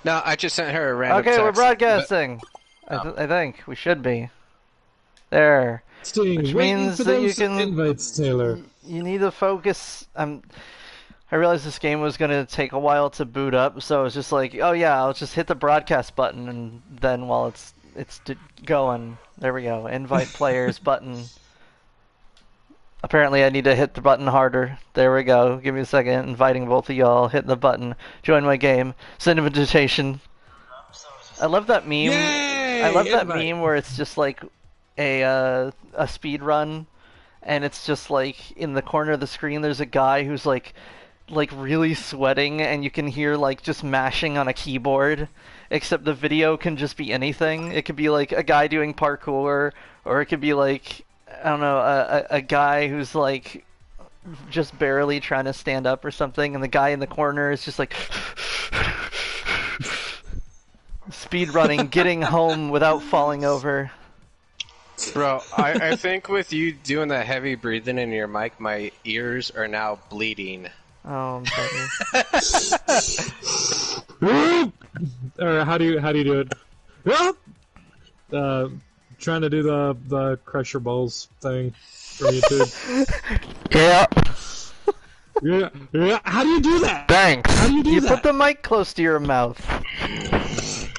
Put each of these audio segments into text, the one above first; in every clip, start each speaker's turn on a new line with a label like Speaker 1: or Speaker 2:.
Speaker 1: No, I just sent her a random
Speaker 2: Okay, we're
Speaker 1: text.
Speaker 2: broadcasting.
Speaker 1: Oh.
Speaker 2: I think we should be. There. Which
Speaker 3: Waiting
Speaker 2: means
Speaker 3: for
Speaker 2: that you
Speaker 3: those
Speaker 2: can.
Speaker 3: invites, Taylor.
Speaker 2: You need to focus. I realized this game was gonna take a while to boot up, so I was just like, oh yeah, I'll just hit the broadcast button, and then while it's going, there we go. Invite players button. Apparently, I need to hit the button harder. There we go. Give me a second. Inviting both of y'all. Hitting the button. Join my game. Send invitation. I love that meme.
Speaker 3: Yay!
Speaker 2: I love that
Speaker 3: Invite.
Speaker 2: meme where it's just like a speed run, and it's just like in the corner of the screen. There's a guy who's like really sweating, and you can hear like just mashing on a keyboard. Except the video can just be anything. It could be like a guy doing parkour, or it could be like I don't know, a guy who's like just barely trying to stand up or something, and the guy in the corner is just like speed running, getting home without falling over.
Speaker 1: Bro, I think with you doing that heavy breathing in your mic, my ears are now bleeding.
Speaker 2: Oh, I'm sorry.
Speaker 3: Or how do you do it? Trying to do the Crusher Balls thing from YouTube.
Speaker 2: Yeah.
Speaker 3: Yeah. How do you do that?
Speaker 2: Thanks.
Speaker 3: How do you do that?
Speaker 2: Put the mic close to your mouth.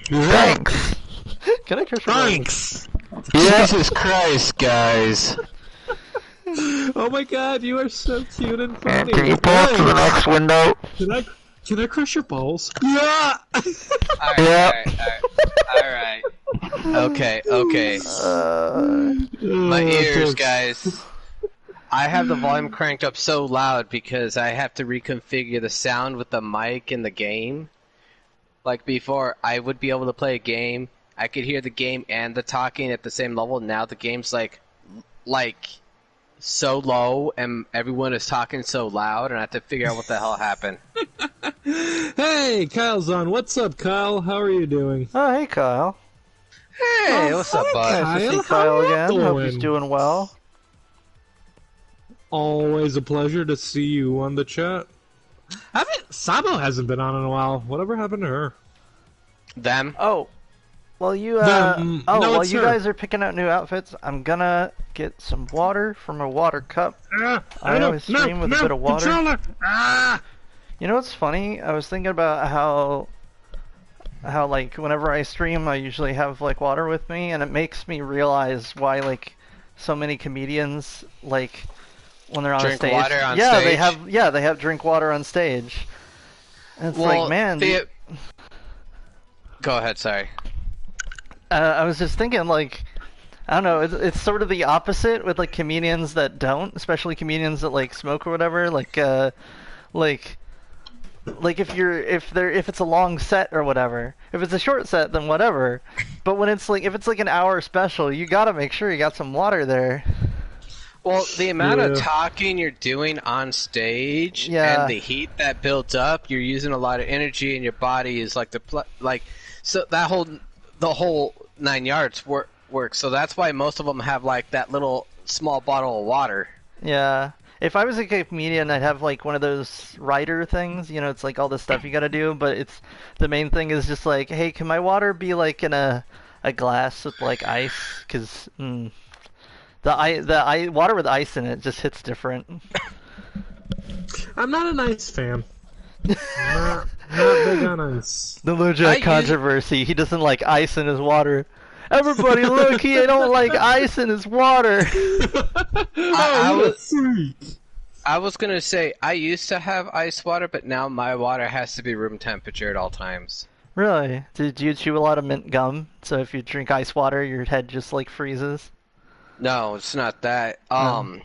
Speaker 2: Thanks. Can I curse?
Speaker 3: Thanks.
Speaker 4: Jesus Christ, guys.
Speaker 3: Oh my God, you are so cute and funny.
Speaker 4: Can you pull up to the next window?
Speaker 3: Can I crush your balls? Yeah.
Speaker 1: Alright. Okay. My ears, guys. I have the volume cranked up so loud because I have to reconfigure the sound with the mic in the game. Like before, I would be able to play a game, I could hear the game and the talking at the same level. Now the game's like so low and everyone is talking so loud, and I have to figure out what the hell happened.
Speaker 3: Hey, Kyle's on. What's up, Kyle? How are you doing?
Speaker 2: Oh, hey, Kyle.
Speaker 1: Hey, what's up, bud?
Speaker 2: Nice to see
Speaker 3: Kyle,
Speaker 2: Kyle
Speaker 3: how you
Speaker 2: again. Hope he's
Speaker 3: doing?
Speaker 2: doing well.
Speaker 3: Always a pleasure to see you on the chat. Sabo hasn't been on in a while. Whatever happened to her?
Speaker 1: Them?
Speaker 2: Oh, well, you
Speaker 3: No,
Speaker 2: while
Speaker 3: it's
Speaker 2: you
Speaker 3: her.
Speaker 2: guys are picking out new outfits, I'm gonna get some water from a water cup. I always stream with a bit of water.
Speaker 3: Controller.
Speaker 2: You know what's funny? I was thinking about how like whenever I stream, I usually have like water with me, and it makes me realize why like so many comedians like when they're on
Speaker 1: Drink
Speaker 2: stage.
Speaker 1: water on
Speaker 2: yeah,
Speaker 1: stage?
Speaker 2: they have drink water on stage. And it's like, man,
Speaker 1: Go ahead, sorry.
Speaker 2: I was just thinking, like, I don't know, it's sort of the opposite with like comedians that don't, especially comedians that like smoke or whatever. Like if it's a long set or whatever. If it's a short set, then whatever. But when it's like if it's like an hour special, you gotta make sure you got some water there.
Speaker 1: Well, the amount of
Speaker 3: Yeah.
Speaker 1: talking you're doing on stage
Speaker 2: Yeah.
Speaker 1: and the heat that builds up, you're using a lot of energy, and your body is like so the whole 9 yards works. So that's why most of them have like that little small bottle of water.
Speaker 2: Yeah. If I was like a comedian, I'd have like one of those writer things. You know, it's like all this stuff you gotta do, but it's the main thing is just like, hey, can my water be like in a glass with like ice? Because the water with ice in it just hits different.
Speaker 3: I'm not an ice fan. not big on ice.
Speaker 2: The LoJack controversy. He doesn't like ice in his water. Everybody, look, he don't like ice in his water.
Speaker 1: I was gonna say I used to have ice water, but now my water has to be room temperature at all times.
Speaker 2: Really? Did you chew a lot of mint gum? So if you drink ice water, your head just like freezes?
Speaker 1: No, it's not that. I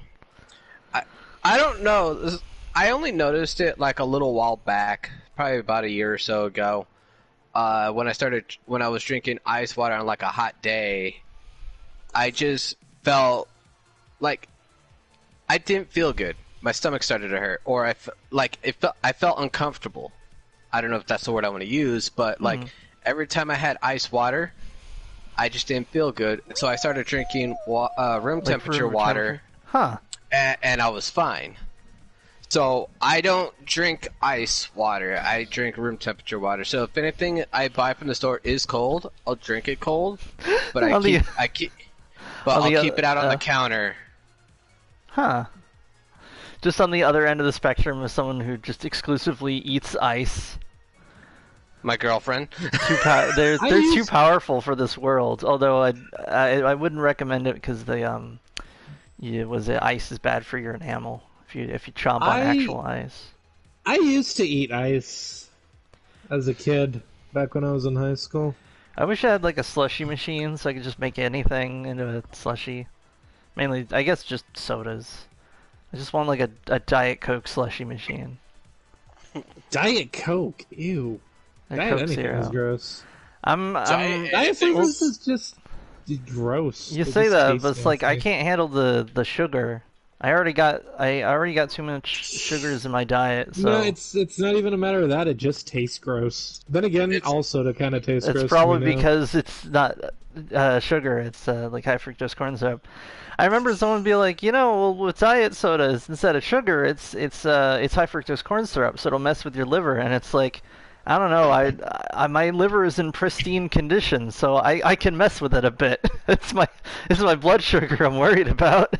Speaker 1: don't know. I only noticed it like a little while back, probably about a year or so ago. When I was drinking ice water on like a hot day, I just felt like I didn't feel good. My stomach started to hurt, or I felt uncomfortable. I don't know if that's the word I want to use, but like every time I had ice water, I just didn't feel good. So I started drinking room temperature water,
Speaker 2: Huh.
Speaker 1: and I was fine. So I don't drink ice water. I drink room temperature water. So if anything I buy from the store is cold, I'll drink it cold. But I'll keep it out on the counter.
Speaker 2: Huh. Just on the other end of the spectrum of someone who just exclusively eats ice.
Speaker 1: My girlfriend.
Speaker 2: They're too powerful for this world. Although I wouldn't recommend it because ice is bad for your enamel if you chomp on actual ice.
Speaker 3: I used to eat ice as a kid back when I was in high school.
Speaker 2: I wish I had like a slushy machine so I could just make anything into a slushy. Mainly, I guess just sodas. I just want like a Diet Coke slushy machine.
Speaker 3: Diet Coke? Ew. Diet
Speaker 2: Coke
Speaker 3: anything
Speaker 2: Zero.
Speaker 3: is gross.
Speaker 1: Diet
Speaker 3: flavors is just gross.
Speaker 2: You say that, but it's like I can't handle the sugar. I already got too much sugars in my diet. So.
Speaker 3: No, it's not even a matter of that. It just tastes gross. Then again, all soda kind of tastes gross.
Speaker 2: It's probably because it's not sugar. It's like high fructose corn syrup. I remember someone be like, well, with diet sodas instead of sugar, it's high fructose corn syrup, so it'll mess with your liver. And it's like, I don't know. I my liver is in pristine condition, so I can mess with it a bit. It's my blood sugar I'm worried about.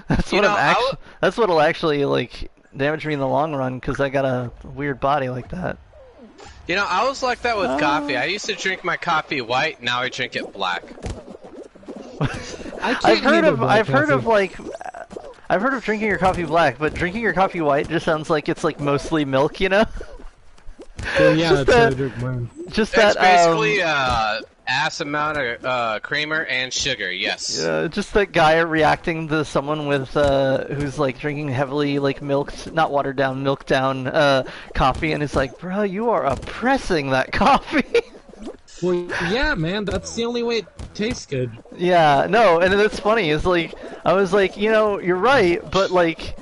Speaker 2: That's what'll actually like damage me in the long run because I got a weird body like that.
Speaker 1: I was like that with coffee. I used to drink my coffee white. Now I drink it black.
Speaker 2: I've heard of drinking your coffee black, but drinking your coffee white just sounds like it's like mostly milk,
Speaker 3: Well, yeah, that's how I drink mine.
Speaker 2: Just
Speaker 1: It's
Speaker 2: that
Speaker 1: basically ass amount of creamer and sugar. Yes.
Speaker 2: Yeah, just that guy reacting to someone with who's like drinking heavily like not watered down, milk down coffee, and it's like, bro, you are oppressing that coffee.
Speaker 3: Well, yeah, man, that's the only way it tastes good.
Speaker 2: Yeah, no, and it's funny. It's like I was like, you're right, but like,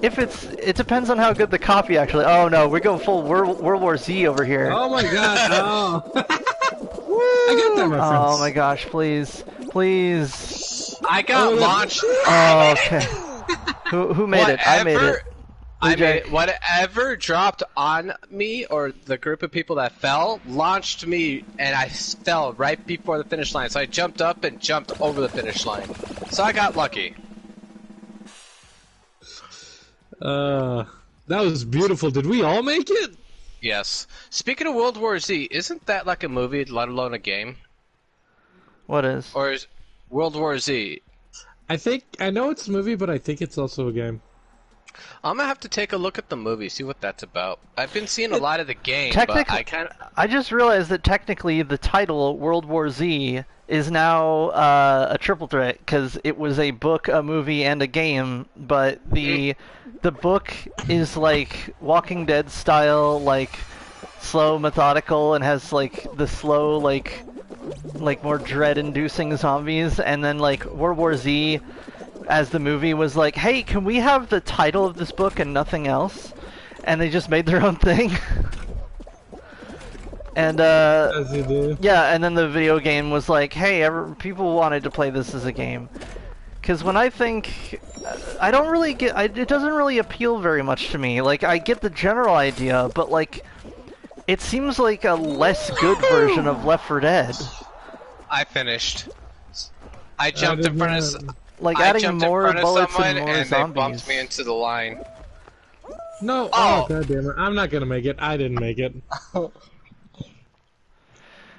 Speaker 2: it depends on how good the coffee actually. Oh no, we go full World War Z over here.
Speaker 3: Oh my god! Oh, I got that reference.
Speaker 2: Oh my gosh! Please.
Speaker 1: I got launched.
Speaker 2: Oh, okay. Who made it? I made it.
Speaker 1: I made it. Whatever dropped on me, or the group of people that fell, launched me, and I fell right before the finish line. So I jumped up and jumped over the finish line. So I got lucky.
Speaker 3: That was beautiful. Did we all make it?
Speaker 1: Yes. Speaking of World War Z, isn't that like a movie, let alone a game?
Speaker 2: What is?
Speaker 1: Or is World War Z?
Speaker 3: I know it's a movie, but I think it's also a game.
Speaker 1: I'm gonna have to take a look at the movie, see what that's about. I've been seeing a lot of the game, but
Speaker 2: I just realized that technically the title World War Z is now a triple threat because it was a book, a movie, and a game. But the book is like Walking Dead style, like slow, methodical, and has like the slow, like more dread-inducing zombies, and then like World War Z as the movie was like, hey, can we have the title of this book and nothing else? And they just made their own thing. And
Speaker 3: As you do.
Speaker 2: yeah, and then the video game was like, hey, people wanted to play this as a game. Because when I think, I don't really get, it doesn't really appeal very much to me. Like, I get the general idea, but like, it seems like a less good version of Left 4 Dead.
Speaker 1: I finished. I jumped in front of.
Speaker 2: Like adding more bullets and more
Speaker 1: and
Speaker 2: zombies.
Speaker 1: they bumped me into the line.
Speaker 3: No, oh god damn it! I'm not gonna make it. I didn't make it.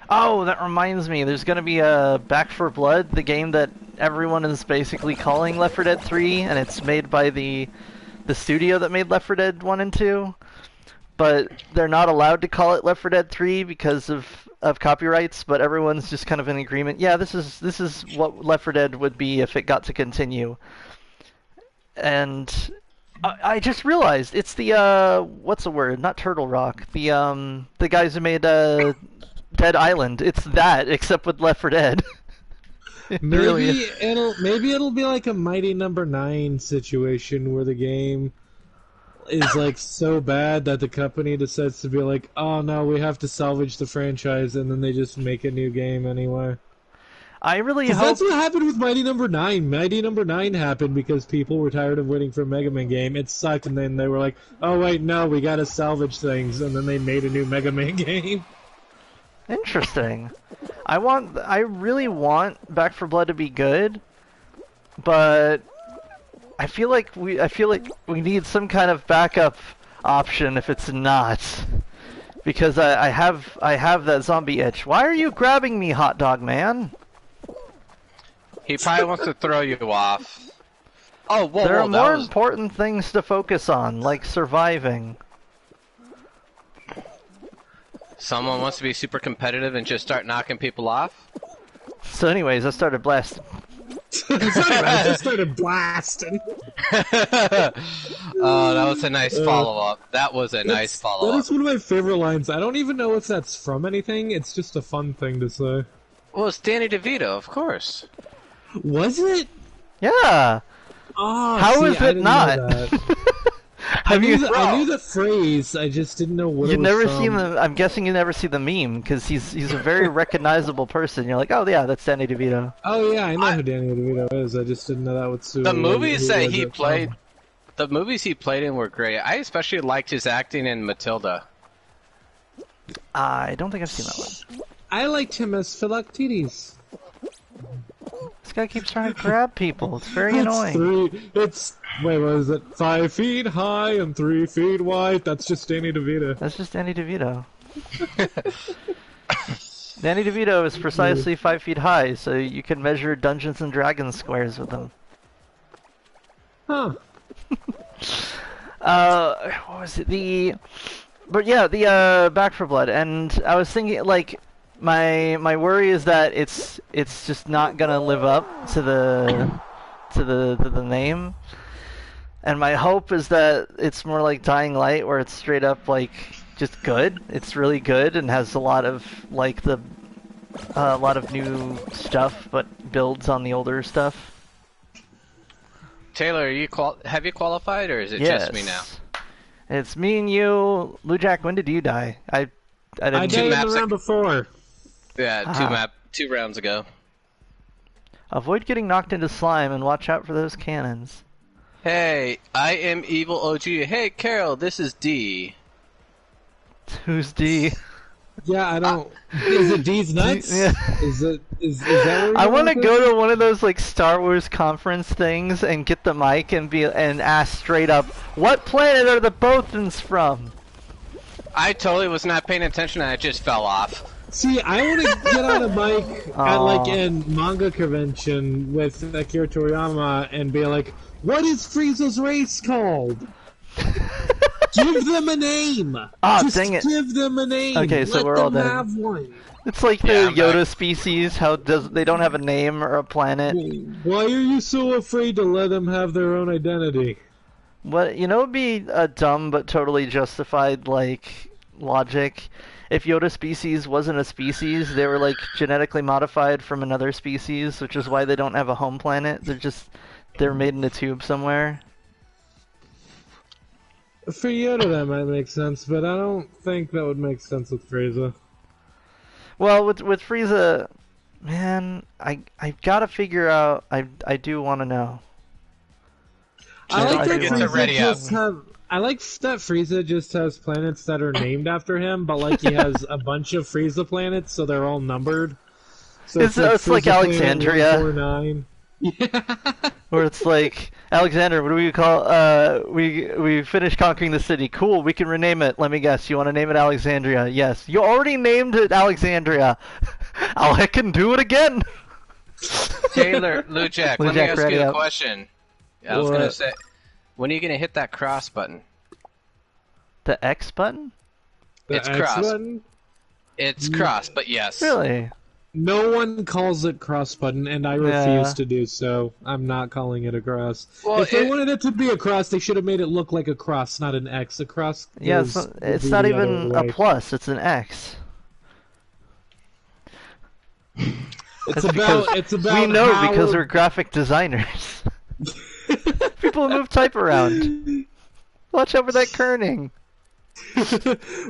Speaker 2: Oh, that reminds me. There's gonna be a Back 4 Blood, the game that everyone is basically calling Left 4 Dead 3, and it's made by the studio that made Left 4 Dead 1 and 2. But they're not allowed to call it Left 4 Dead 3 because of copyrights, but everyone's just kind of in agreement. Yeah, this is what Left 4 Dead would be if it got to continue. And I just realized it's the what's the word? Not Turtle Rock. The guys who made Dead Island. It's that, except with Left 4 Dead.
Speaker 3: Maybe it'll be like a Mighty Number 9 situation where the game is like so bad that the company decides to be like, oh no, we have to salvage the franchise, and then they just make a new game anyway.
Speaker 2: I really
Speaker 3: 'Cause
Speaker 2: hope.
Speaker 3: that's what happened with Mighty Number 9. Mighty Number 9 happened because people were tired of waiting for a Mega Man game. It sucked, and then they were like, oh wait, no, we gotta salvage things, and then they made a new Mega Man game.
Speaker 2: Interesting. I really want Back 4 Blood to be good, but I feel like we need some kind of backup option if it's not. Because I have that zombie itch. Why are you grabbing me, hot dog man?
Speaker 1: He probably wants to throw you off. Oh, whoa,
Speaker 2: There
Speaker 1: whoa,
Speaker 2: are
Speaker 1: that
Speaker 2: more
Speaker 1: was...
Speaker 2: important things to focus on, like surviving.
Speaker 1: Someone wants to be super competitive and just start knocking people off?
Speaker 2: So anyways, I started blasting.
Speaker 3: I just started blasting.
Speaker 1: Oh, that was a nice follow-up. That was a nice
Speaker 3: That
Speaker 1: follow-up.
Speaker 3: is one of my favorite lines. I don't even know if that's from anything. It's just a fun thing to say.
Speaker 1: Well, it's Danny DeVito, of course.
Speaker 3: Was it?
Speaker 2: Yeah.
Speaker 3: Oh,
Speaker 2: How
Speaker 3: see,
Speaker 2: is
Speaker 3: I
Speaker 2: it
Speaker 3: didn't
Speaker 2: not?
Speaker 3: know that. I
Speaker 2: Have
Speaker 3: knew,
Speaker 2: you?
Speaker 3: I knew the phrase. I just didn't know what
Speaker 2: You've
Speaker 3: it was
Speaker 2: never
Speaker 3: from.
Speaker 2: seen the. I'm guessing you never see the meme because he's a very recognizable person. You're like, oh yeah, that's Danny DeVito.
Speaker 3: Oh yeah, I know who Danny DeVito is. I just didn't know that would suit.
Speaker 1: The movies that he played... The movies he played in were great. I especially liked his acting in Matilda.
Speaker 2: I don't think I've seen that one.
Speaker 3: I liked him as Philoctetes.
Speaker 2: This guy keeps trying to grab people. It's very
Speaker 3: Wait,
Speaker 2: annoying.
Speaker 3: what is it? 5 feet high and 3 feet wide. That's just Danny DeVito.
Speaker 2: That's just Danny DeVito. Danny DeVito is precisely 5 feet high, so you can measure Dungeons and Dragons squares with him.
Speaker 3: Huh.
Speaker 2: What was it? But yeah, the Back 4 Blood, and I was thinking like my worry is that it's just not gonna live up to the name, and my hope is that it's more like Dying Light, where it's straight up like just good. It's really good and has a lot of like a lot of new stuff, but builds on the older stuff.
Speaker 1: Taylor, have you qualified, or is it just me now?
Speaker 2: It's me and you. Lou Jack, when did you die? I
Speaker 3: I
Speaker 2: didn't.
Speaker 3: died in
Speaker 1: maps
Speaker 3: the round before.
Speaker 1: Yeah, two rounds ago.
Speaker 2: Avoid getting knocked into slime and watch out for those cannons.
Speaker 1: Hey, I am Evil OG. Hey, Carol, this is D.
Speaker 2: Who's D?
Speaker 3: Yeah, I don't. Is it D's nuts?
Speaker 2: Yeah.
Speaker 3: Is that where
Speaker 2: I
Speaker 3: you're
Speaker 2: want to
Speaker 3: going with
Speaker 2: go to one of those like Star Wars conference things and get the mic and ask straight up, "What planet are the Bothans from?"
Speaker 1: I totally was not paying attention and I just fell off.
Speaker 3: See, I want to get on a mic at
Speaker 2: Aw.
Speaker 3: like a manga convention with Akira Toriyama and be like, "What is Frieza's race called? Give them a name.
Speaker 2: Ah,
Speaker 3: Just
Speaker 2: dang it.
Speaker 3: give them a name.
Speaker 2: Okay, so
Speaker 3: Let
Speaker 2: we're all
Speaker 3: them
Speaker 2: dead.
Speaker 3: have one."
Speaker 2: It's like
Speaker 1: Yeah,
Speaker 2: the
Speaker 1: I'm
Speaker 2: Yoda
Speaker 1: back.
Speaker 2: species. How they don't have a name or a planet?
Speaker 3: Why are you so afraid to let them have their own identity?
Speaker 2: What would be a dumb but totally justified like logic if Yoda species wasn't a species, they were like genetically modified from another species, which is why they don't have a home planet. They're made in a tube somewhere.
Speaker 3: For Yoda, that might make sense, but I don't think that would make sense with Frieza.
Speaker 2: Well, with Frieza, man, I gotta figure out. I do want to know.
Speaker 3: I like that
Speaker 1: Get the
Speaker 3: Frieza
Speaker 1: ready up.
Speaker 3: just have. I like that Frieza just has planets that are named after him, but like he has a bunch of Frieza planets, so they're all numbered. So
Speaker 2: It's like
Speaker 3: Frieza Planet
Speaker 2: Alexandria.
Speaker 3: 149.
Speaker 2: Where it's like, Alexander, what do we call? We finished conquering the city. Cool, we can rename it. Let me guess. You want to name it Alexandria? Yes. You already named it Alexandria. I can do it again.
Speaker 1: Taylor, Lou Jack,
Speaker 2: Lou
Speaker 1: let me
Speaker 2: Jack,
Speaker 1: ask
Speaker 2: ready
Speaker 1: you a
Speaker 2: up.
Speaker 1: question. I was
Speaker 3: What?
Speaker 1: gonna say, when are you gonna hit that cross button?
Speaker 2: The X button?
Speaker 3: The
Speaker 1: It's
Speaker 3: X
Speaker 1: cross.
Speaker 3: button?
Speaker 1: It's cross, but yes.
Speaker 2: Really?
Speaker 3: No one calls it cross button, and I
Speaker 2: Yeah.
Speaker 3: refuse to do so. I'm not calling it a cross.
Speaker 1: Well,
Speaker 3: if they wanted it to be a cross, they should have made it look like a cross, not an X. A cross.
Speaker 2: Yeah,
Speaker 3: goes
Speaker 2: it's
Speaker 3: the
Speaker 2: not
Speaker 3: other
Speaker 2: even a
Speaker 3: way.
Speaker 2: plus. It's an X.
Speaker 3: It's
Speaker 2: That's
Speaker 3: about. It's about.
Speaker 2: We know
Speaker 3: how
Speaker 2: because we're graphic designers. People move type around. Watch out for that kerning.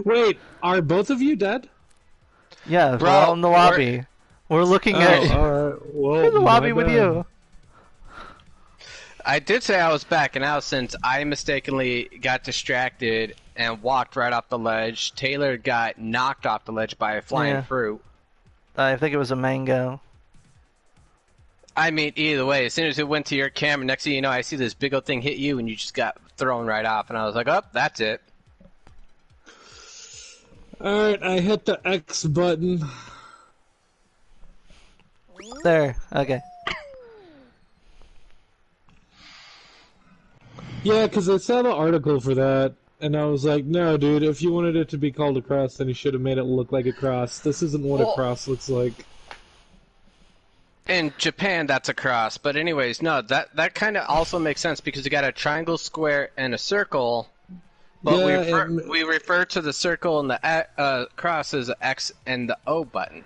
Speaker 3: Wait, are both of you dead?
Speaker 2: Yeah,
Speaker 1: Bro,
Speaker 2: we're all in the lobby. We're looking at
Speaker 3: alright. Well,
Speaker 2: we're in the lobby
Speaker 3: my
Speaker 2: with
Speaker 3: bad.
Speaker 2: you.
Speaker 1: I did say I was backing out since I mistakenly got distracted and walked right off the ledge. Taylor got knocked off the ledge by a flying
Speaker 2: Yeah.
Speaker 1: fruit.
Speaker 2: I think it was a mango.
Speaker 1: I mean, either way, as soon as it went to your camera, next thing you know, I see this big old thing hit you, and you just got thrown right off. And I was like, oh, that's it.
Speaker 3: Alright, I hit the X button.
Speaker 2: There. Okay.
Speaker 3: Yeah, because I saw the article for that, and I was like, no, dude, if you wanted it to be called a cross, then you should have made it look like a cross. This isn't what a
Speaker 1: Well-
Speaker 3: cross looks like.
Speaker 1: In Japan, that's a cross. But anyways, no, that kind of also makes sense because you got a triangle, square, and a circle. But
Speaker 3: Yeah,
Speaker 1: we refer to the circle and the cross as the X and the O button.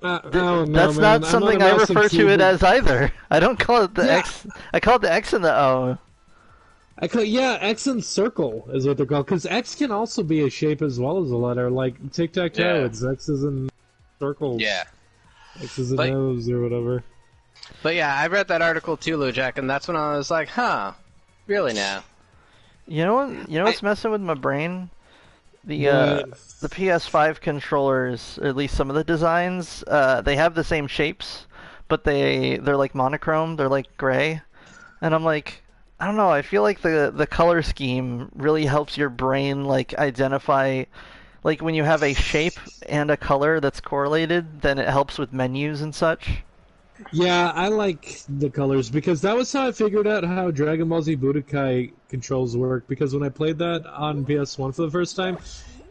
Speaker 3: No,
Speaker 2: That's
Speaker 3: man,
Speaker 2: not
Speaker 3: I'm
Speaker 2: something
Speaker 3: a
Speaker 2: I
Speaker 3: mouse
Speaker 2: refer to it
Speaker 3: achiever.
Speaker 2: as either. I don't call it the
Speaker 3: Yeah.
Speaker 2: X. I call it the X and the O.
Speaker 3: Yeah, X and circle is what they're called. Because X can also be a shape as well as a letter. Like tic-tac-toe,
Speaker 1: Yeah.
Speaker 3: it's X's and circles.
Speaker 1: Yeah.
Speaker 3: X's and
Speaker 1: But-
Speaker 3: O's or whatever.
Speaker 1: But yeah, I read that article too, LoJack, and that's when I was like, huh, really now?
Speaker 2: You know what? You know what's messing with my brain? The
Speaker 3: What?
Speaker 2: the PS5 controllers, or at least some of the designs, they have the same shapes, but they're like monochrome. They're like gray, and I'm like, I don't know. I feel like the color scheme really helps your brain like identify, like when you have a shape and a color that's correlated, then it helps with menus and such.
Speaker 3: Yeah, I like the colors because that was how I figured out how Dragon Ball Z Budokai controls work. Because when I played that on PS1 for the first time,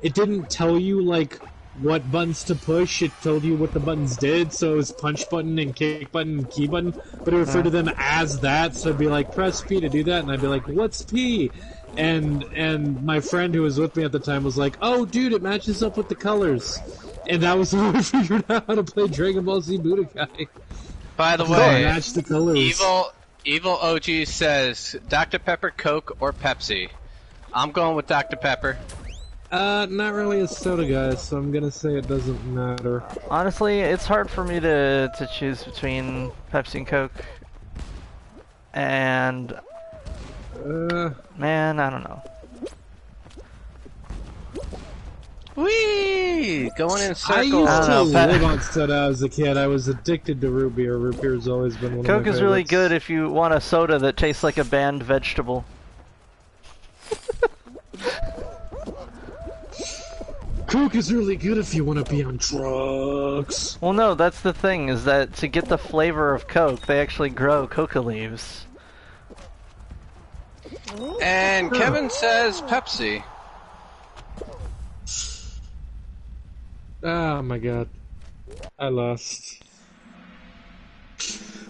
Speaker 3: it didn't tell you like what buttons to push. It told you what the buttons did. So it was punch button and kick button and key button, but it referred to them as that. So it'd be like press P to do that, and I'd be like, "What's P?" And my friend who was with me at the time was like, "Oh, dude, it matches up with the colors." And that was how I figured out how to play Dragon Ball Z Budokai.
Speaker 1: By the
Speaker 3: So
Speaker 1: way,
Speaker 3: match the colors.
Speaker 1: Evil OG says Dr. Pepper, Coke, or Pepsi. I'm going with Dr. Pepper.
Speaker 3: Not really a soda guy, so I'm gonna say it doesn't matter.
Speaker 2: Honestly, it's hard for me to choose between Pepsi and Coke. And man, I don't know.
Speaker 1: Whee! Going in
Speaker 3: I
Speaker 1: circles.
Speaker 3: used
Speaker 2: I
Speaker 3: to
Speaker 2: don't know,
Speaker 3: live on soda as a kid. I was addicted to root beer. Root beer's always been one
Speaker 2: Coke
Speaker 3: of my
Speaker 2: is really
Speaker 3: favorites.
Speaker 2: good if you want a soda that tastes like a banned vegetable.
Speaker 3: Coke is really good if you want to be on drugs.
Speaker 2: Well, no, that's the thing, is that to get the flavor of Coke, they actually grow coca leaves.
Speaker 1: And Kevin says Pepsi.
Speaker 3: Oh my god. I lost.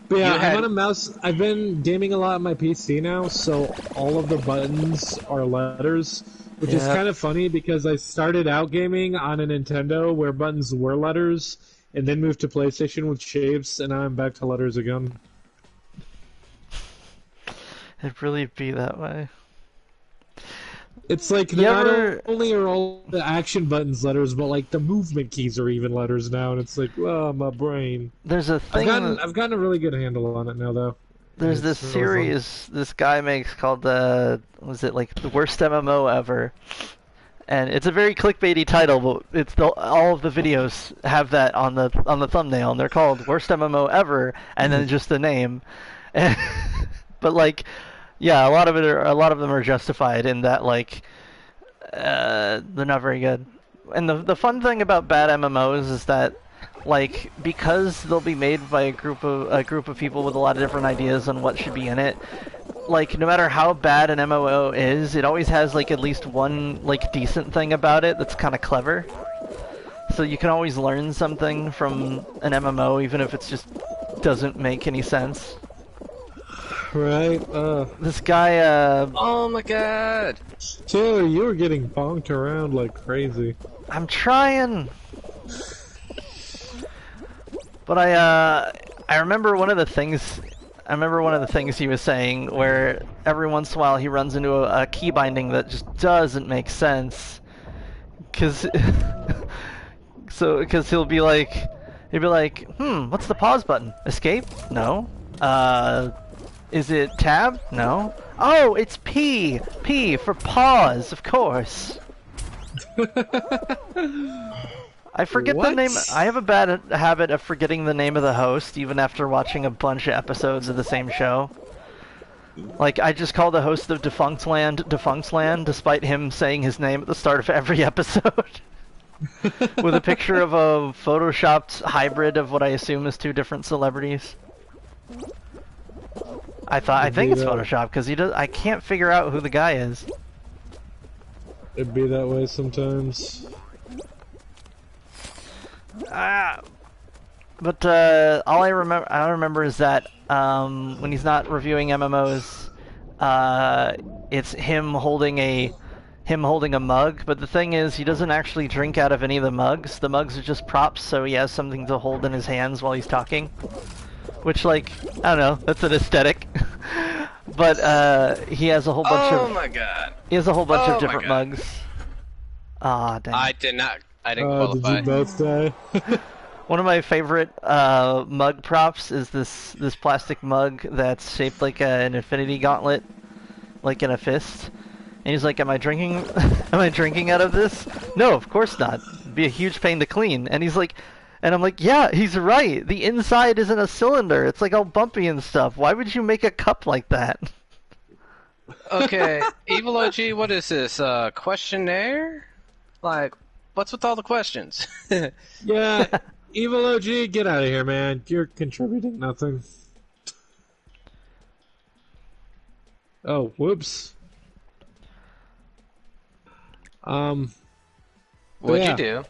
Speaker 3: But yeah,
Speaker 1: You had-
Speaker 3: I'm on a mouse. I've been gaming a lot on my PC now, so all of the buttons are letters, which is
Speaker 2: Yeah.
Speaker 3: kind of funny because I started out gaming on a Nintendo where buttons were letters, and then moved to PlayStation with shapes, and now I'm back to letters again.
Speaker 2: It'd really be that way.
Speaker 3: It's like
Speaker 2: You
Speaker 3: not
Speaker 2: ever-
Speaker 3: only are all the action buttons letters, but like the movement keys are even letters now, and it's like, oh, my brain.
Speaker 2: There's a thing.
Speaker 3: I've gotten a really good handle on it now, though.
Speaker 2: There's
Speaker 3: It's
Speaker 2: this
Speaker 3: really fun.
Speaker 2: series this guy makes called was it like the worst MMO ever? And it's a very clickbaity title, but all of the videos have that on the thumbnail, and they're called worst MMO ever, and then just the name. But like, yeah, a lot of them are justified in that like they're not very good. And the fun thing about bad MMOs is that like because they'll be made by a group of people with a lot of different ideas on what should be in it. Like no matter how bad an MMO is, it always has like at least one like decent thing about it that's kind of clever. So you can always learn something from an MMO, even if it just doesn't make any sense.
Speaker 3: Right?
Speaker 2: This guy,
Speaker 1: Oh my god.
Speaker 3: Taylor, you were getting bonked around like crazy.
Speaker 2: I'm trying. But I remember one of the things. I remember one of the things he was saying, where every once in a while he runs into a key binding that just doesn't make sense. Cause he'll be like, He'd be like, what's the pause button? Escape? No. Is it tab? No. Oh, it's P! P for pause, of course. I forget the name. I have a bad habit of forgetting the name of the host, even after watching a bunch of episodes of the same show. Like, I just call the host of Defunctsland, despite him saying his name at the start of every episode. With a picture of a photoshopped hybrid of what I assume is two different celebrities. I think it's Photoshop, because I can't figure out who the guy is.
Speaker 3: It'd be that way sometimes.
Speaker 2: But all I remember is that when he's not reviewing MMOs, it's him holding a mug. But the thing is, he doesn't actually drink out of any of the mugs. The mugs are just props, so he has something to hold in his hands while he's talking. Which, like, I don't know, that's an aesthetic. But he has a whole bunch of.
Speaker 1: Oh my god!
Speaker 2: He has a whole bunch of different mugs. Ah, dang.
Speaker 1: I didn't qualify.
Speaker 3: Did you both die?
Speaker 2: One of my favorite mug props is this plastic mug that's shaped like an infinity gauntlet, like in a fist. And he's like, "Am I drinking? Am I drinking out of this? No, of course not. It'd be a huge pain to clean." And he's like, and I'm like, "Yeah, he's right. The inside isn't a cylinder. It's like all bumpy and stuff. Why would you make a cup like that?"
Speaker 1: Okay, Evil OG, what is this? Questionnaire? Like, what's with all the questions?
Speaker 3: Yeah, Evil OG, get out of here, man. You're contributing nothing. Oh, whoops.
Speaker 1: What'd you do?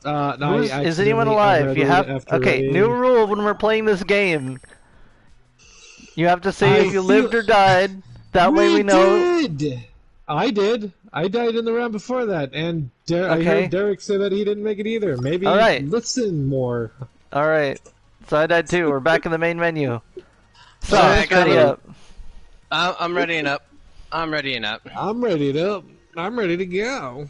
Speaker 3: No,
Speaker 2: is anyone alive? You have new rule when we're playing this game. You have to say if you lived or died. That way we know.
Speaker 3: I did. I died in the round before that, and I heard Derek say that he didn't make it either. Maybe listen more.
Speaker 2: All right. So I died too. We're back in the main menu. So ready up.
Speaker 1: I'm readying up. I'm readying up.
Speaker 3: I'm ready to. I'm ready to go.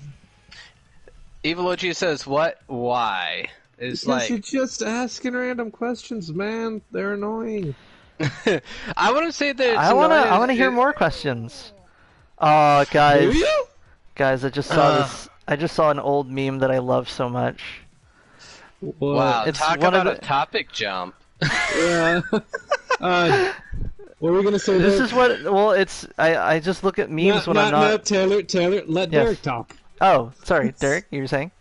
Speaker 1: Evil OG says, "What? Why?" Is
Speaker 3: because
Speaker 1: like
Speaker 3: you're just asking random questions, man. They're annoying.
Speaker 1: I wouldn't say that.
Speaker 2: I want to hear more questions. Oh, guys, I just saw this. I just saw an old meme that I love so much.
Speaker 1: Wow,
Speaker 2: it's
Speaker 1: talk about a topic jump.
Speaker 3: Yeah. What were we gonna say?
Speaker 2: This is what. Well, it's. I just look at memes when I'm not.
Speaker 3: No, Taylor, let Derek talk.
Speaker 2: Oh, sorry, Derek. You were saying?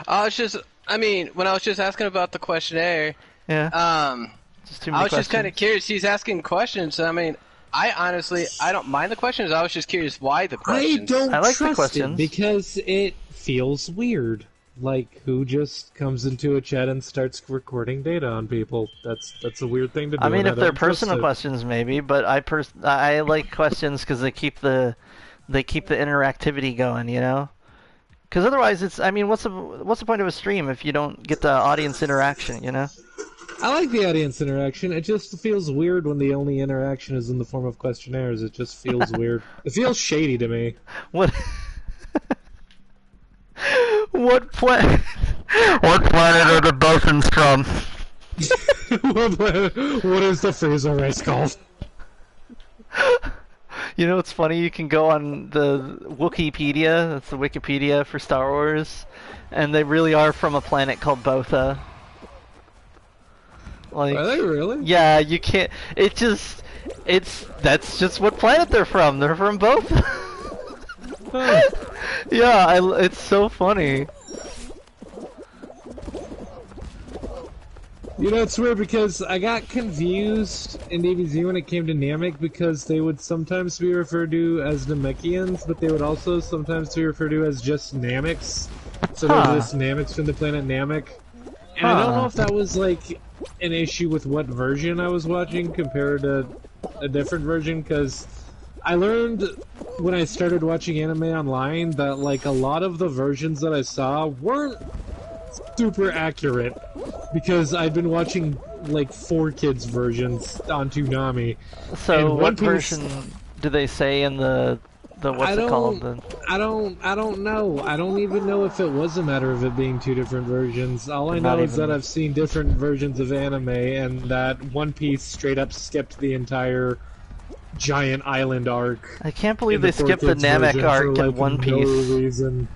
Speaker 1: I was just. I mean, when I was just asking about the questionnaire.
Speaker 2: Yeah.
Speaker 1: I was just kind of curious. He's asking questions. I mean, I don't mind the questions. I was just curious why the questions.
Speaker 2: I like
Speaker 3: trust
Speaker 2: the questions
Speaker 3: because it feels weird. Like, who just comes into a chat and starts recording data on people? That's a weird thing to do.
Speaker 2: I mean, if they're personal questions, maybe. But I like questions because they keep the interactivity going. You know. Because otherwise, it's. I mean, what's the point of a stream if you don't get the audience interaction? You know.
Speaker 3: I like the audience interaction. It just feels weird when the only interaction is in the form of questionnaires. It just feels weird. It feels shady to me.
Speaker 2: What? What planet are the dolphins from?
Speaker 3: What is the freezer race called?
Speaker 2: You know, it's funny. You can go on the Wikipedia. That's the Wikipedia for Star Wars, and they really are from a planet called Botha. Like,
Speaker 3: are they really?
Speaker 2: Yeah, you can't. That's just what planet they're from. They're from both.
Speaker 3: Huh.
Speaker 2: Yeah, it's so funny.
Speaker 3: You know, it's weird because I got confused in DBZ when it came to Namek because they would sometimes be referred to as Namekians, but they would also sometimes be referred to as just Nameks. So they're just Nameks from the planet Namek. And I don't know if that was like an issue with what version I was watching compared to a different version, because I learned when I started watching anime online that like a lot of the versions that I saw weren't super accurate, because I've been watching like 4Kids versions on Toonami.
Speaker 2: So what version do they say in the the what's it called? The...
Speaker 3: I don't know. I don't even know if it was a matter of it being two different versions. All I
Speaker 2: Not
Speaker 3: know is
Speaker 2: even-
Speaker 3: that I've seen different versions of anime, and that One Piece straight up skipped the entire giant island arc.
Speaker 2: I can't believe
Speaker 3: in
Speaker 2: they
Speaker 3: the
Speaker 2: skipped the
Speaker 3: 4 Kids
Speaker 2: Namek
Speaker 3: version
Speaker 2: arc
Speaker 3: for,
Speaker 2: in One Piece.
Speaker 3: No reason.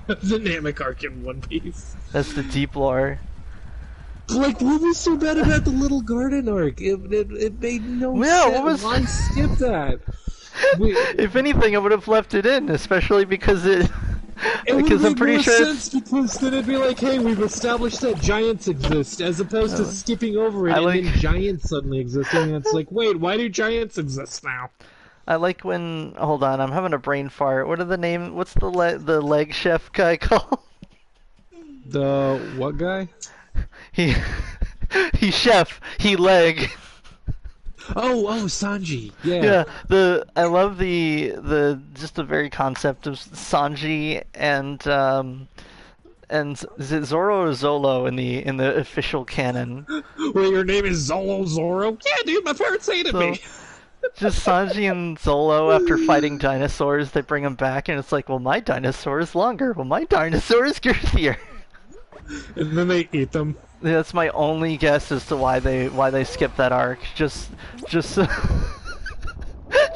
Speaker 3: The Namek arc in One Piece.
Speaker 2: That's the deep lore.
Speaker 3: Like, what was so bad about the Little Garden arc? It made no
Speaker 2: Yeah,
Speaker 3: sense.
Speaker 2: what was-
Speaker 3: Why skip that?
Speaker 2: If anything, I would have left it in, especially because it. Because I'm pretty sure it's...
Speaker 3: sense because then it'd be like, hey, we've established that giants exist, as opposed to skipping over it
Speaker 2: I
Speaker 3: and
Speaker 2: like-
Speaker 3: then giants suddenly existing. And it's like, wait, why do giants exist now?
Speaker 2: I like when. Hold on, I'm having a brain fart. What are the name? What's the leg chef guy called?
Speaker 3: The what guy?
Speaker 2: He chef. He leg.
Speaker 3: Oh, Sanji. Yeah.
Speaker 2: Yeah. I love the just the very concept of Sanji and is it Zoro or Zolo in the official canon?
Speaker 3: Wait, your name is Zoro? Yeah, dude, my parents hated
Speaker 2: So,
Speaker 3: me.
Speaker 2: just Sanji and Zolo after fighting dinosaurs, they bring him back, and it's like, well, my dinosaur is longer. Well, my dinosaur is girthier.
Speaker 3: And then they eat them.
Speaker 2: Yeah, that's my only guess as to why they skipped that arc. Just so,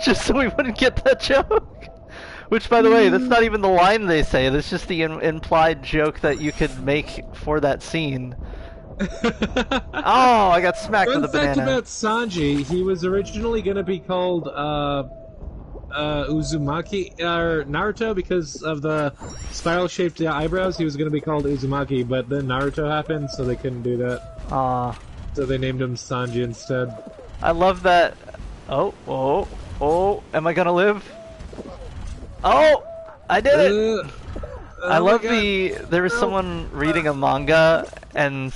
Speaker 2: just so we wouldn't get that joke. Which, by the way, that's not even the line they say. That's just the implied joke that you could make for that scene. Oh, I got smacked with a
Speaker 3: Fun fact
Speaker 2: banana.
Speaker 3: about Sanji, he was originally going to be called Uzumaki or Naruto because of the spiral-shaped eyebrows. He was going to be called Uzumaki, but then Naruto happened, so they couldn't do that.
Speaker 2: Aw.
Speaker 3: So they named him Sanji instead.
Speaker 2: I love that. Oh, am I gonna live? Oh, I did it! I
Speaker 3: Oh my
Speaker 2: love
Speaker 3: God.
Speaker 2: there was someone reading a manga, and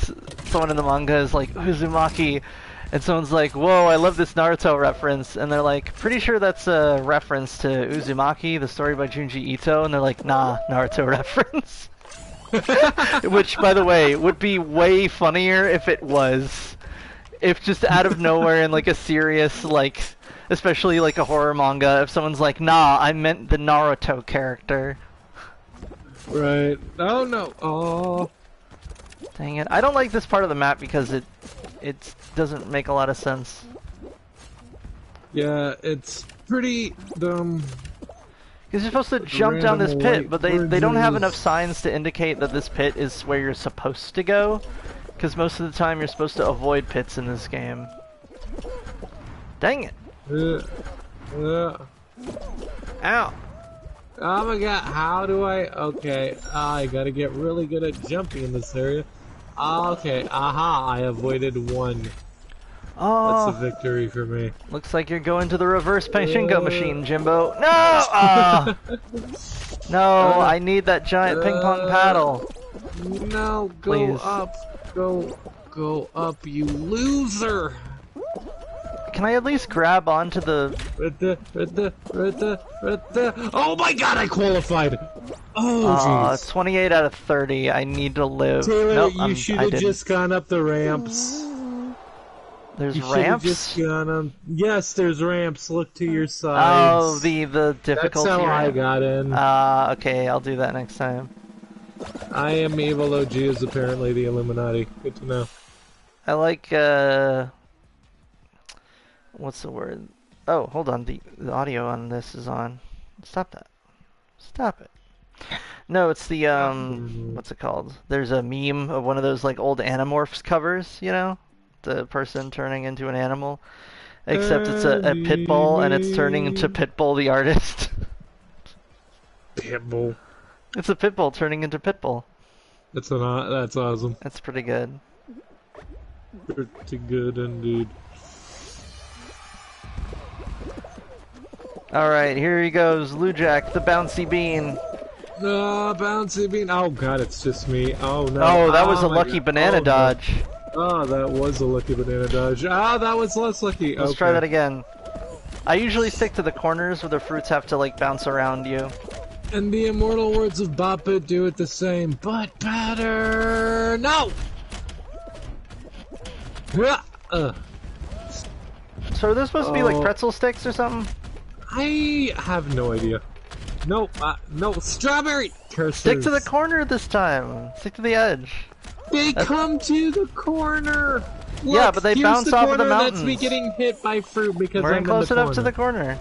Speaker 2: someone in the manga is like, Uzumaki, and someone's like, whoa, I love this Naruto reference, and they're like, pretty sure that's a reference to Uzumaki, the story by Junji Ito, and they're like, nah, Naruto reference. Which, by the way, would be way funnier if it was. If just out of nowhere in like a serious, like, especially like a horror manga, if someone's like, nah, I meant the Naruto character.
Speaker 3: Right. Oh no. Oh.
Speaker 2: Dang it. I don't like this part of the map because it doesn't make a lot of sense.
Speaker 3: Yeah, it's pretty dumb.
Speaker 2: Because you're supposed to jump down this
Speaker 3: Random
Speaker 2: pit,
Speaker 3: white
Speaker 2: but they don't have
Speaker 3: bridges.
Speaker 2: enough signs to indicate that this pit is where you're supposed to go. Because most of the time you're supposed to avoid pits in this game. Dang it.
Speaker 3: Uh,
Speaker 2: Ow.
Speaker 3: Oh my god, how do I... Okay, I gotta get really good at jumping in this area. Okay, aha, I avoided one. That's
Speaker 2: Oh,
Speaker 3: a victory for me.
Speaker 2: looks like you're going to the reverse Pachinko machine, Jimbo. No! Ah! No, I need that giant ping pong paddle.
Speaker 3: No, go
Speaker 2: Please.
Speaker 3: up. Go up, you loser!
Speaker 2: Can I at least grab onto the...
Speaker 3: Right there. Oh my god, I qualified! Oh, jeez.
Speaker 2: 28 out of 30. I need to live.
Speaker 3: Taylor,
Speaker 2: Nope,
Speaker 3: you should
Speaker 2: I
Speaker 3: have
Speaker 2: didn't.
Speaker 3: just gone up the ramps.
Speaker 2: There's
Speaker 3: You should have
Speaker 2: ramps?
Speaker 3: just gone on. Yes, there's ramps. Look to your
Speaker 2: Oh,
Speaker 3: sides.
Speaker 2: the
Speaker 3: That's
Speaker 2: difficulty.
Speaker 3: how I
Speaker 2: ramp.
Speaker 3: got in.
Speaker 2: Okay, I'll do that next time.
Speaker 3: I am evil. OG is apparently the Illuminati. Good to know.
Speaker 2: I like, what's the word? Oh, hold on. The audio on this is on. Stop that. Stop it. No, it's the, what's it called? There's a meme of one of those, like, old Animorphs covers, you know? The person turning into an animal. Except it's a pit bull, and it's turning into Pitbull the artist.
Speaker 3: Pitbull.
Speaker 2: It's a pit bull turning into Pitbull.
Speaker 3: That's awesome.
Speaker 2: That's pretty good.
Speaker 3: Pretty good indeed.
Speaker 2: Alright, here he goes. Lujack, the bouncy bean.
Speaker 3: Bouncy bean. Oh god, it's just me. Oh no.
Speaker 2: Oh, that was a
Speaker 3: my
Speaker 2: lucky
Speaker 3: God.
Speaker 2: banana
Speaker 3: Oh, no.
Speaker 2: dodge.
Speaker 3: Oh, that was a lucky banana dodge. Ah, that was less lucky.
Speaker 2: Let's try that again. I usually stick to the corners where the fruits have to like bounce around you.
Speaker 3: And the immortal words of Boppa do it the same, but better. No.
Speaker 2: So are there supposed to be like
Speaker 3: Oh.
Speaker 2: pretzel sticks or something?
Speaker 3: I have no idea. No, no, strawberry! Curses.
Speaker 2: Stick to the corner this time. Stick to the edge.
Speaker 3: They come to the corner! Look,
Speaker 2: Yeah, but they
Speaker 3: here's
Speaker 2: bounce
Speaker 3: the
Speaker 2: off of the
Speaker 3: corner that's me
Speaker 2: mountains.
Speaker 3: getting hit by fruit because
Speaker 2: We're
Speaker 3: I'm
Speaker 2: gonna close
Speaker 3: in
Speaker 2: it
Speaker 3: the
Speaker 2: up to the corner.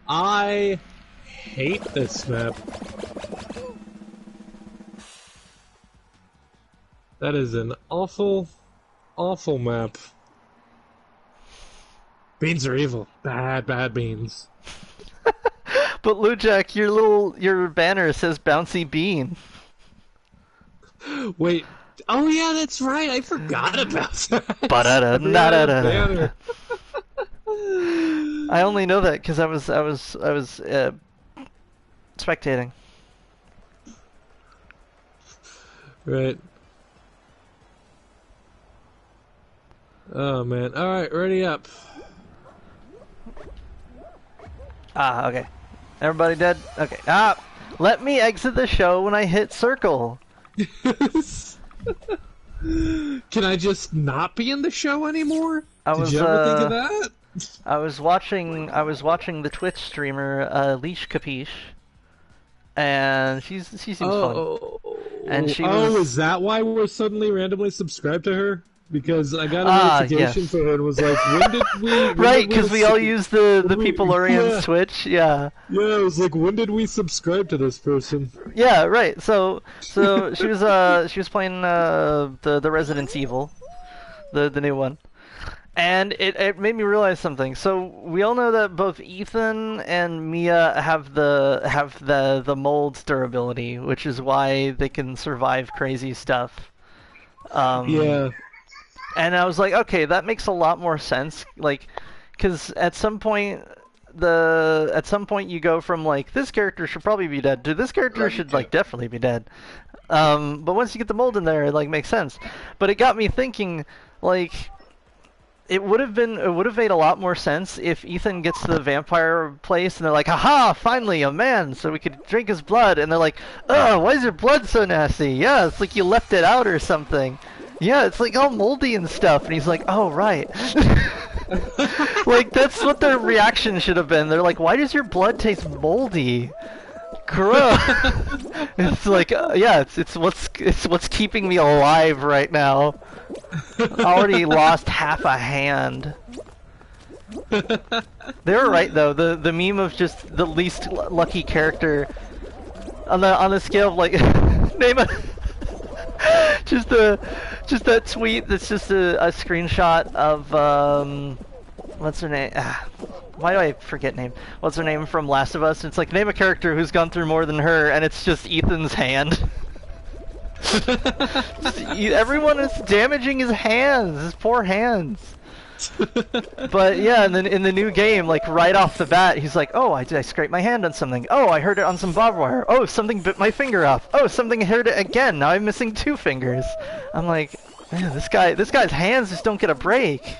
Speaker 3: I hate this map. That is an awful, awful map. Beans are evil. Bad, bad beans.
Speaker 2: But Lujack, your banner says bouncy bean.
Speaker 3: Wait. Oh yeah, that's right. I forgot about that.
Speaker 2: Ba-da-da-da-da-da.
Speaker 3: Banner.
Speaker 2: I only know that because I was spectating.
Speaker 3: Right. Oh man. All right, ready up.
Speaker 2: Ah, okay. Everybody dead? Okay. Ah, let me exit the show when I hit circle.
Speaker 3: Can I just not be in the show anymore?
Speaker 2: Did
Speaker 3: you ever think of that?
Speaker 2: I was watching the Twitch streamer Leash Capiche, and she seems fun. And she was...
Speaker 3: is that why we're suddenly randomly subscribed to her? Because I got a notification
Speaker 2: yes.
Speaker 3: for her and was like, when did we...
Speaker 2: Right, because we all use the Peopleorian's Twitch, yeah.
Speaker 3: Yeah, I was like, when did we subscribe to this person?
Speaker 2: Yeah, right. So she was playing the Resident Evil, the new one, and it made me realize something. So we all know that both Ethan and Mia have the mold durability, which is why they can survive crazy stuff.
Speaker 3: Yeah.
Speaker 2: And I was like, okay, that makes a lot more sense. Like, because at some point you go from like this character should probably be dead to this character should like definitely be dead. But once you get the mold in there, it like makes sense. But it got me thinking, like, it would have made a lot more sense if Ethan gets to the vampire place and they're like, haha, finally a man, so we could drink his blood. And they're like, oh, why is your blood so nasty? Yeah, it's like you left it out or something. Yeah, it's like all moldy and stuff. And he's like, oh, right. Like, that's what their reaction should have been. They're like, why does your blood taste moldy? Gross. It's like, yeah, it's what's keeping me alive right now. Already lost half a hand. They were right though. The meme of just the least lucky character on the scale of like name a just that tweet that's just a screenshot of what's her name? Why do I forget name? What's her name from Last of Us? It's like name a character who's gone through more than her, and it's just Ethan's hand. Everyone is damaging his hands, his poor hands. But yeah, and then in the new game, like right off the bat, he's like, "Oh, I scraped my hand on something. Oh, I hurt it on some barbed wire. Oh, something bit my finger off. Oh, something hurt it again. Now I'm missing 2 fingers." I'm like, man, this guy's hands just don't get a break.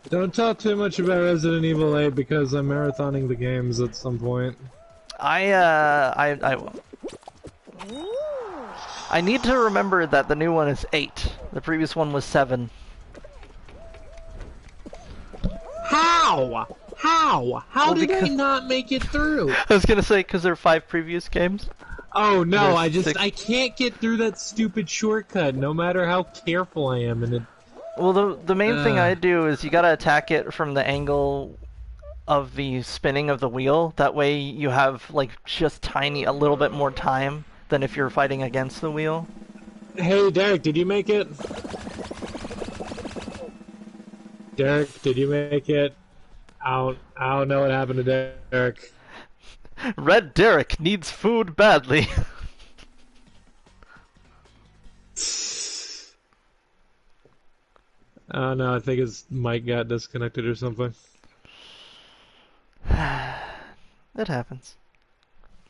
Speaker 3: Don't talk too much about Resident Evil 8 because I'm marathoning the games at some point.
Speaker 2: I will. I need to remember that the new one is 8. The previous one was 7.
Speaker 3: How? How did
Speaker 2: because...
Speaker 3: I not make it through?
Speaker 2: I was gonna say because there are 5 previous games.
Speaker 3: Oh no,
Speaker 2: There's 6...
Speaker 3: I can't get through that stupid shortcut no matter how careful I am, and it...
Speaker 2: Well, the main thing I do is you gotta attack it from the angle of the spinning of the wheel. That way you have like just a little bit more time than if you're fighting against the wheel.
Speaker 3: Hey Derek, did you make it? Derek, did you make it? I don't know what happened to Derek.
Speaker 2: Red Derek needs food badly.
Speaker 3: Oh no, I think his mic got disconnected or something.
Speaker 2: It happens.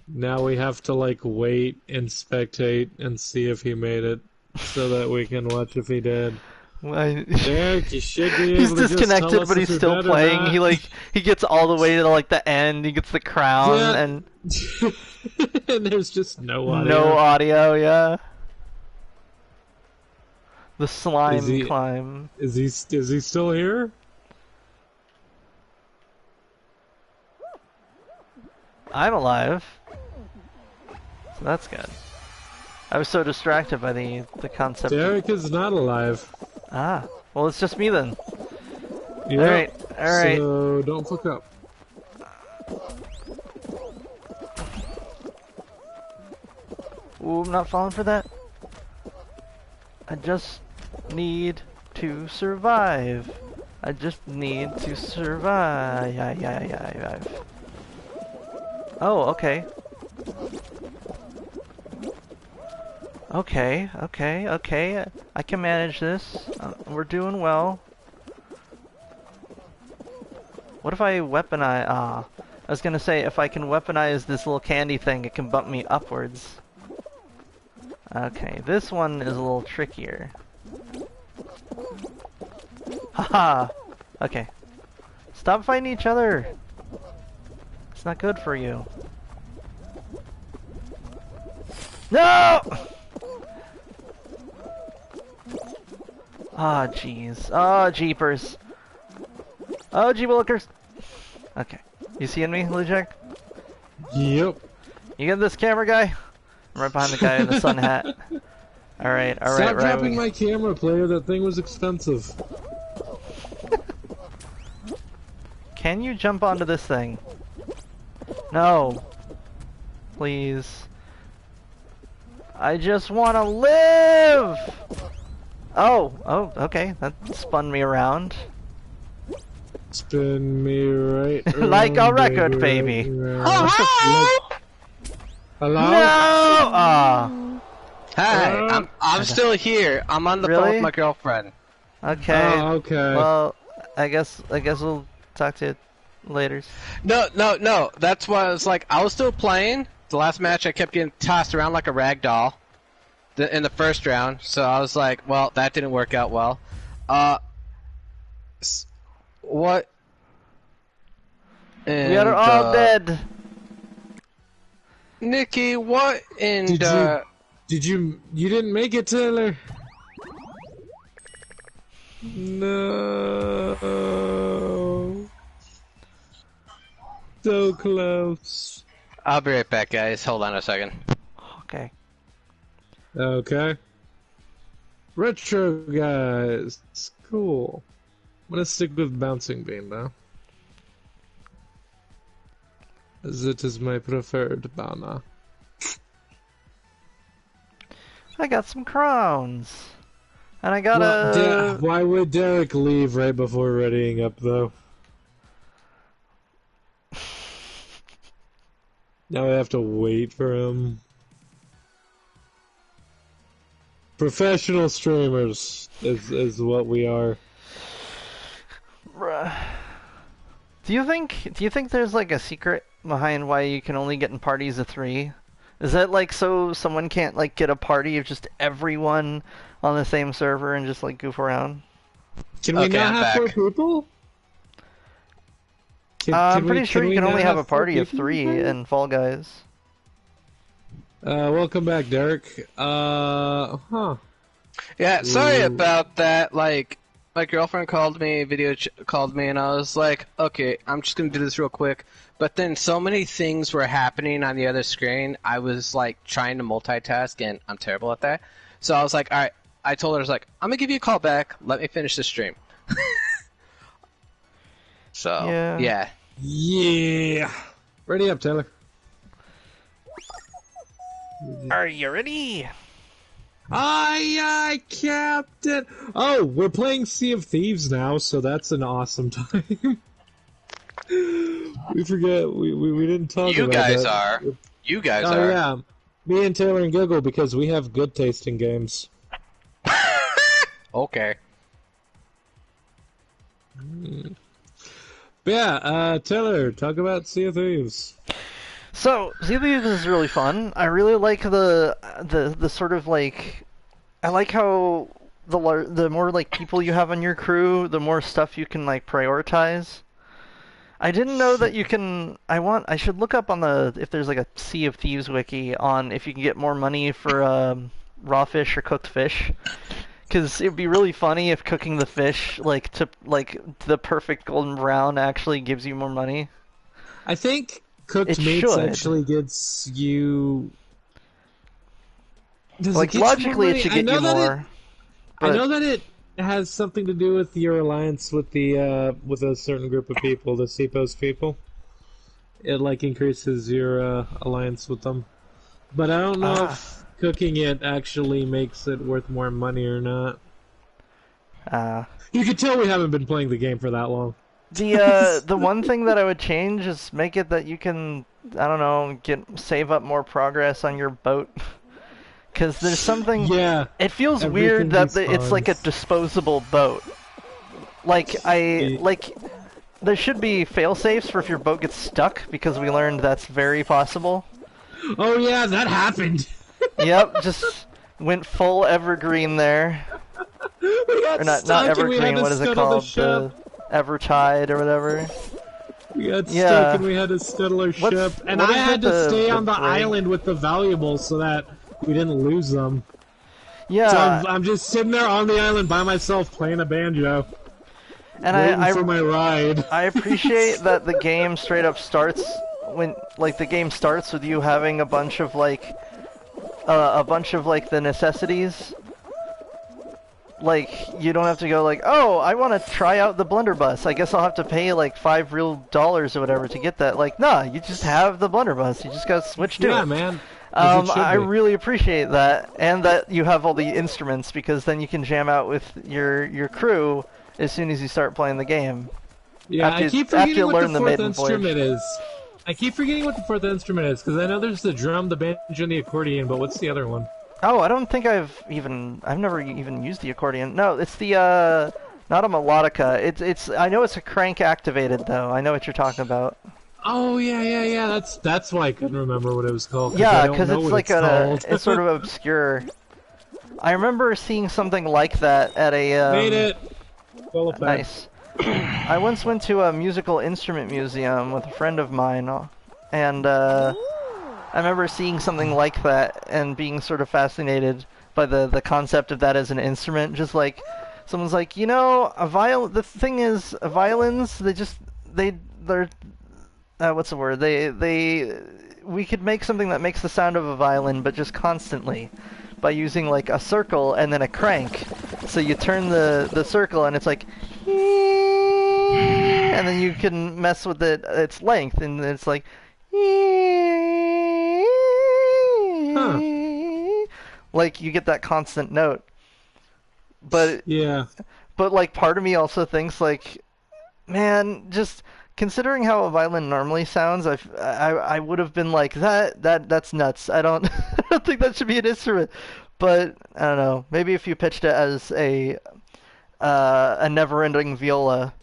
Speaker 3: Now we have to like wait and spectate and see if he made it, so that we can watch if he did. Derek, you should be able
Speaker 2: He's
Speaker 3: to just
Speaker 2: disconnected,
Speaker 3: tell us
Speaker 2: but
Speaker 3: if
Speaker 2: he's
Speaker 3: you're
Speaker 2: still playing. He gets all the way to like the end. He gets the crown
Speaker 3: Yeah.
Speaker 2: and
Speaker 3: and there's just no audio.
Speaker 2: no audio. Yeah. The slime
Speaker 3: Is he-
Speaker 2: climb.
Speaker 3: Is he still here?
Speaker 2: I'm alive. So that's good. I was so distracted by the concept.
Speaker 3: Derek is not alive.
Speaker 2: Ah, well, it's just me then.
Speaker 3: Yeah.
Speaker 2: Alright, alright.
Speaker 3: So don't fuck up.
Speaker 2: Ooh, I'm not falling for that. I just need to survive. I just need to survive. Oh, okay. Okay. I can manage this. We're doing well. What if I weaponize? I was gonna say, if I can weaponize this little candy thing, it can bump me upwards. Okay, this one is a little trickier. Haha! Okay. Stop fighting each other! It's not good for you. No! Ah, jeez. Oh, jeepers. Oh, jeepilokers. Okay. You seeing me, Lujack?
Speaker 3: Yep.
Speaker 2: You get this camera guy? I'm right behind the guy in the sun hat. Alright,
Speaker 3: Stop dropping my camera, player. That thing was expensive.
Speaker 2: Can you jump onto this thing? No. Please. I just want to live! Oh, okay. That spun me around.
Speaker 3: Spin me right
Speaker 2: Like a
Speaker 3: around,
Speaker 2: record, baby.
Speaker 1: Oh,
Speaker 2: No!
Speaker 3: Hello?
Speaker 2: Ah.
Speaker 1: Hi, I'm still here. I'm on the phone
Speaker 2: Really?
Speaker 1: with my girlfriend.
Speaker 2: Okay.
Speaker 3: Oh, okay.
Speaker 2: Well, I guess we'll talk to you later.
Speaker 1: No. That's why I was like, I was still playing. The last match, I kept getting tossed around like a rag doll in the first round. So I was like, well, that didn't work out well. What? And,
Speaker 2: We are all dead.
Speaker 1: Nikki, what? And
Speaker 3: Did you didn't make it, Taylor? No. So close.
Speaker 1: I'll be right back, guys. Hold on a second.
Speaker 2: Okay.
Speaker 3: Okay. Retro guys. Cool. I'm gonna stick with Bouncing Beam though. As it is my preferred banner.
Speaker 2: I got some crowns. And I got
Speaker 3: Why would Derek leave right before readying up though? Now I have to wait for him. Professional streamers is what we are.
Speaker 2: Do you think there's like a secret behind why you can only get in parties of 3? Is that like so someone can't like get a party of just everyone on the same server and just like goof around?
Speaker 3: Can we
Speaker 1: Okay,
Speaker 3: not
Speaker 1: I'm
Speaker 3: have
Speaker 1: back.
Speaker 3: 4 people?
Speaker 2: I'm pretty sure you can only have a
Speaker 3: 4
Speaker 2: party of
Speaker 3: people
Speaker 2: 3
Speaker 3: in
Speaker 2: in Fall Guys.
Speaker 3: welcome back, Derek. Huh.
Speaker 1: Yeah, sorry
Speaker 3: Ooh.
Speaker 1: about that. Like, my girlfriend called me, called me, and I was like, okay, I'm just gonna do this real quick. But then so many things were happening on the other screen, I was like trying to multitask, and I'm terrible at that. So I was like, all right. I told her, I was like, I'm gonna give you a call back. Let me finish the stream. So yeah.
Speaker 3: Yeah. Ready up, Taylor.
Speaker 2: Are you ready?
Speaker 3: Aye, Captain. Oh, we're playing Sea of Thieves now, so that's an awesome time. We forget we didn't talk
Speaker 1: You
Speaker 3: about
Speaker 1: guys
Speaker 3: that.
Speaker 1: are. You guys
Speaker 3: Oh
Speaker 1: are.
Speaker 3: yeah, me and Taylor and Giggle because we have good tasting games.
Speaker 1: Okay.
Speaker 3: But yeah, Taylor, talk about Sea of Thieves.
Speaker 2: So, Sea of Thieves is really fun. I really like the sort of like, I like how the more like people you have on your crew, the more stuff you can like prioritize. I didn't know that you can. I should look up on if there's like a Sea of Thieves wiki on if you can get more money for raw fish or cooked fish. Because it'd be really funny if cooking the fish to the perfect golden brown actually gives you more money.
Speaker 3: I think cooked
Speaker 2: It
Speaker 3: meats
Speaker 2: should.
Speaker 3: actually gets you. Does
Speaker 2: Like
Speaker 3: it get you
Speaker 2: logically,
Speaker 3: more
Speaker 2: it should
Speaker 3: money?
Speaker 2: get you more.
Speaker 3: I
Speaker 2: But
Speaker 3: know that it has something to do with your alliance with the with a certain group of people, the CPOS people. It like increases your alliance with them, but I don't know if cooking it actually makes it worth more money or not. You can tell we haven't been playing the game for that long.
Speaker 2: the one thing that I would change is make it that you can, I don't know, save up more progress on your boat. Because there's something.
Speaker 3: Yeah.
Speaker 2: It feels
Speaker 3: everything
Speaker 2: weird that it's like a
Speaker 3: respawns.
Speaker 2: disposable boat. Like there should be fail-safes for if your boat gets stuck, because we learned that's very possible.
Speaker 3: Oh yeah, that happened.
Speaker 2: Yep, just went full evergreen there.
Speaker 3: We got
Speaker 2: Or not
Speaker 3: stuck and we had
Speaker 2: evergreen,
Speaker 3: to
Speaker 2: what is it
Speaker 3: scuttle the
Speaker 2: called?
Speaker 3: ship.
Speaker 2: Evertide or whatever.
Speaker 3: We got
Speaker 2: Yeah.
Speaker 3: stuck and we had to scuttle our
Speaker 2: What's-
Speaker 3: ship. And
Speaker 2: what
Speaker 3: I
Speaker 2: is
Speaker 3: had
Speaker 2: it,
Speaker 3: to stay
Speaker 2: the
Speaker 3: on the
Speaker 2: brig?
Speaker 3: island with the valuables so that we didn't lose them.
Speaker 2: Yeah,
Speaker 3: So I'm just sitting there on the island by myself playing a banjo.
Speaker 2: and
Speaker 3: Waiting for my ride.
Speaker 2: I appreciate that the game straight up starts the game starts with you having a bunch of the necessities. Like, you don't have to go like, oh, I want to try out the blunderbuss. I guess I'll have to pay like $5 real or whatever to get that. Like, nah, you just have the blunderbuss. You just gotta switch to
Speaker 3: Yeah,
Speaker 2: it.
Speaker 3: man. As it should
Speaker 2: I
Speaker 3: be.
Speaker 2: really appreciate that, and that you have all the instruments, because then you can jam out with your crew as soon as you start playing the game.
Speaker 3: Yeah,
Speaker 2: after-
Speaker 3: I keep
Speaker 2: after you
Speaker 3: forgetting what
Speaker 2: learn
Speaker 3: the
Speaker 2: the
Speaker 3: fourth
Speaker 2: maiden voyage.
Speaker 3: instrument is. I keep forgetting what the fourth instrument is, because I know there's the drum, the banjo, and the accordion, but what's the other one?
Speaker 2: Oh, I don't think I've never even used the accordion. No, it's the not a melodica. It's I know it's a crank activated though. I know what you're talking about.
Speaker 3: Oh, yeah. That's why I couldn't remember what it was called. 'Cause I
Speaker 2: Yeah,
Speaker 3: don't
Speaker 2: because
Speaker 3: know
Speaker 2: it's
Speaker 3: what
Speaker 2: like
Speaker 3: called.
Speaker 2: it's sort of obscure. I remember seeing something like that at a
Speaker 3: Made it. Full effect.
Speaker 2: nice. I once went to a musical instrument museum with a friend of mine, and I remember seeing something like that and being sort of fascinated by the concept of that as an instrument. Just like someone's like, you know, the thing is, violins, they're what's the word? We could make something that makes the sound of a violin, but just constantly, by using like a circle and then a crank. So you turn the circle and it's like, and then you can mess with its length, and it's like, like you get that constant note. But
Speaker 3: Yeah.
Speaker 2: but like part of me also thinks like, man, just considering how a violin normally sounds, I would have been like that's nuts. I don't I don't think that should be an instrument. But I don't know. Maybe if you pitched it as a never-ending viola.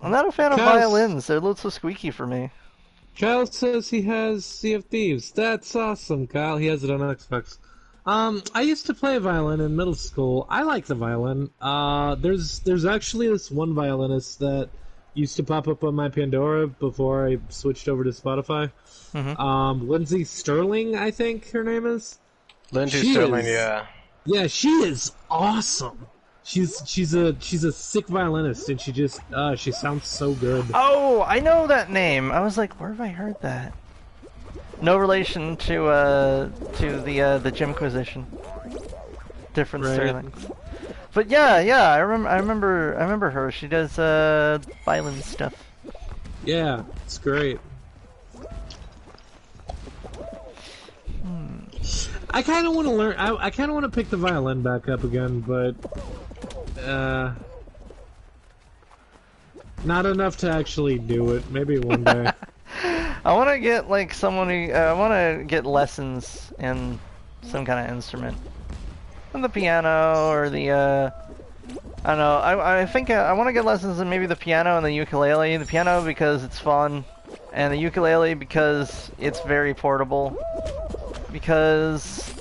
Speaker 2: I'm not a fan of
Speaker 3: Kyle-
Speaker 2: violins. They're a little so squeaky for me.
Speaker 3: Kyle says he has Sea of Thieves. That's awesome, Kyle. He has it on Xbox. I used to play violin in middle school. I like the violin. There's actually this one violinist that used to pop up on my Pandora before I switched over to Spotify. Lindsay Sterling, I think her name is.
Speaker 1: Lindsay
Speaker 3: She
Speaker 1: Sterling,
Speaker 3: is-
Speaker 1: yeah.
Speaker 3: Yeah, she is awesome. She's a sick violinist, and she sounds so good.
Speaker 2: Oh, I know that name. I was like, where have I heard that? No relation to the Jimquisition. Different
Speaker 3: Right.
Speaker 2: Sterling. But yeah, I remember her. She does violin stuff.
Speaker 3: Yeah, it's great. I kind of want to learn. I kind of want to pick the violin back up again, but not enough to actually do it. Maybe one day.
Speaker 2: I want to get like someone who I want to get lessons in some kind of instrument, on the piano or the I don't know. I think I want to get lessons in maybe the piano and the ukulele. The piano because it's fun, and the ukulele because it's very portable. Because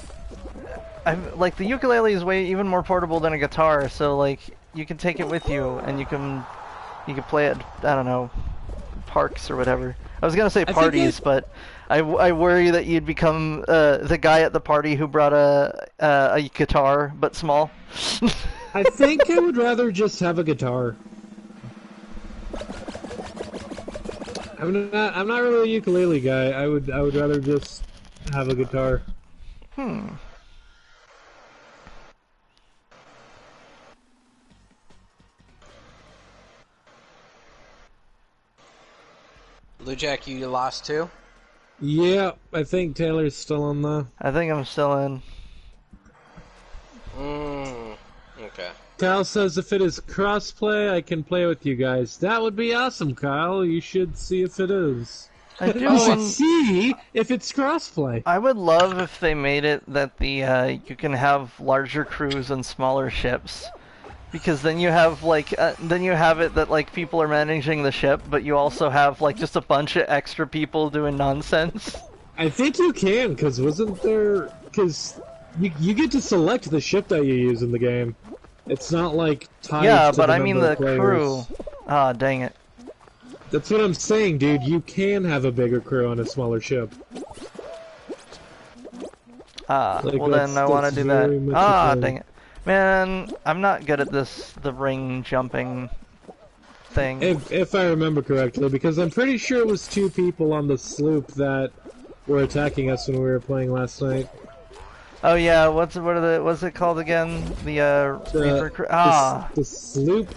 Speaker 2: like the ukulele is even more portable than a guitar, so like you can take it with you and you can play it. I don't know, parks or whatever. I was gonna say
Speaker 3: think
Speaker 2: parties, but I worry that you'd become the guy at the party who brought a guitar but small.
Speaker 3: I think I would rather just have a guitar. I I'm not really a ukulele guy. I would rather just have a guitar.
Speaker 1: Lujack, you lost too?
Speaker 3: Yeah, I think Taylor's still on the.
Speaker 2: I think I'm still in.
Speaker 1: Okay.
Speaker 3: Kyle says if it is crossplay, I can play with you guys. That would be awesome, Kyle. You should see if it is.
Speaker 2: I do.
Speaker 3: You should see if it's crossplay.
Speaker 2: I would love if they made it that the you can have larger crews and smaller ships, because then you have like then you have it that like people are managing the ship, but you also have like just a bunch of extra people doing nonsense.
Speaker 3: I think you can, because wasn't there? Because you get to select the ship that you use in the game. It's not like tied
Speaker 2: Yeah,
Speaker 3: to
Speaker 2: but
Speaker 3: the
Speaker 2: I mean
Speaker 3: number
Speaker 2: the
Speaker 3: of players.
Speaker 2: crew. Ah, dang it.
Speaker 3: That's what I'm saying, dude. You can have a bigger crew on a smaller ship.
Speaker 2: Ah,
Speaker 3: Like,
Speaker 2: well then I want to
Speaker 3: that's
Speaker 2: do
Speaker 3: very
Speaker 2: that.
Speaker 3: much
Speaker 2: Ah,
Speaker 3: a thing.
Speaker 2: dang it. Man, I'm not good at the ring jumping thing.
Speaker 3: If I remember correctly, because I'm pretty sure it was 2 people on the sloop that were attacking us when we were playing last night.
Speaker 2: Oh yeah, what's it called again? The Reaper crew. Ah,
Speaker 3: The sloop.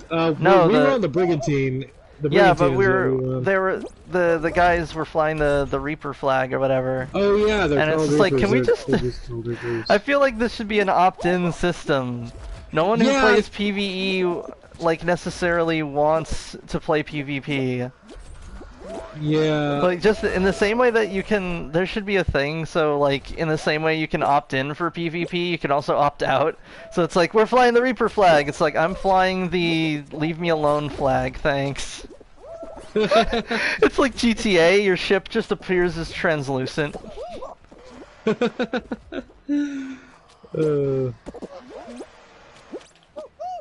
Speaker 2: No,
Speaker 3: we were
Speaker 2: the-
Speaker 3: on the brigantine. The
Speaker 2: yeah, but
Speaker 3: brigantine is what
Speaker 2: they were the guys were flying the Reaper flag or whatever.
Speaker 3: Oh yeah, they're
Speaker 2: And it's
Speaker 3: called
Speaker 2: just like,
Speaker 3: Reapers.
Speaker 2: can we
Speaker 3: They're
Speaker 2: just-
Speaker 3: called Reapers.
Speaker 2: I feel like this should be an opt-in system. No one who
Speaker 3: Yeah.
Speaker 2: plays PvE like necessarily wants to play PvP.
Speaker 3: Yeah.
Speaker 2: Like just in the same way that you can, there should be a thing. So like in the same way you can opt in for PvP, you can also opt out. So it's like we're flying the Reaper flag. It's like I'm flying the Leave Me Alone flag. Thanks. It's like GTA. Your ship just appears as translucent.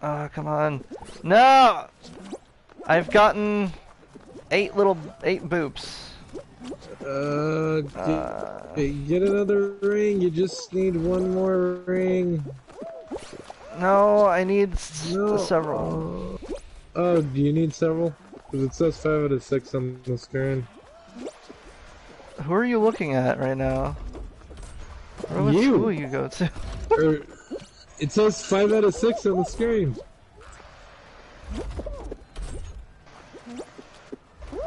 Speaker 2: Oh, come on. No! I've gotten 8 boops.
Speaker 3: Get another ring. You just need one more ring.
Speaker 2: No, I need
Speaker 3: No.
Speaker 2: several.
Speaker 3: Oh, do you need several? Because it says 5 out of 6 on the screen.
Speaker 2: Who are you looking at right now? Or what
Speaker 3: You.
Speaker 2: school you go to?
Speaker 3: It says 5 out of 6 on the screen.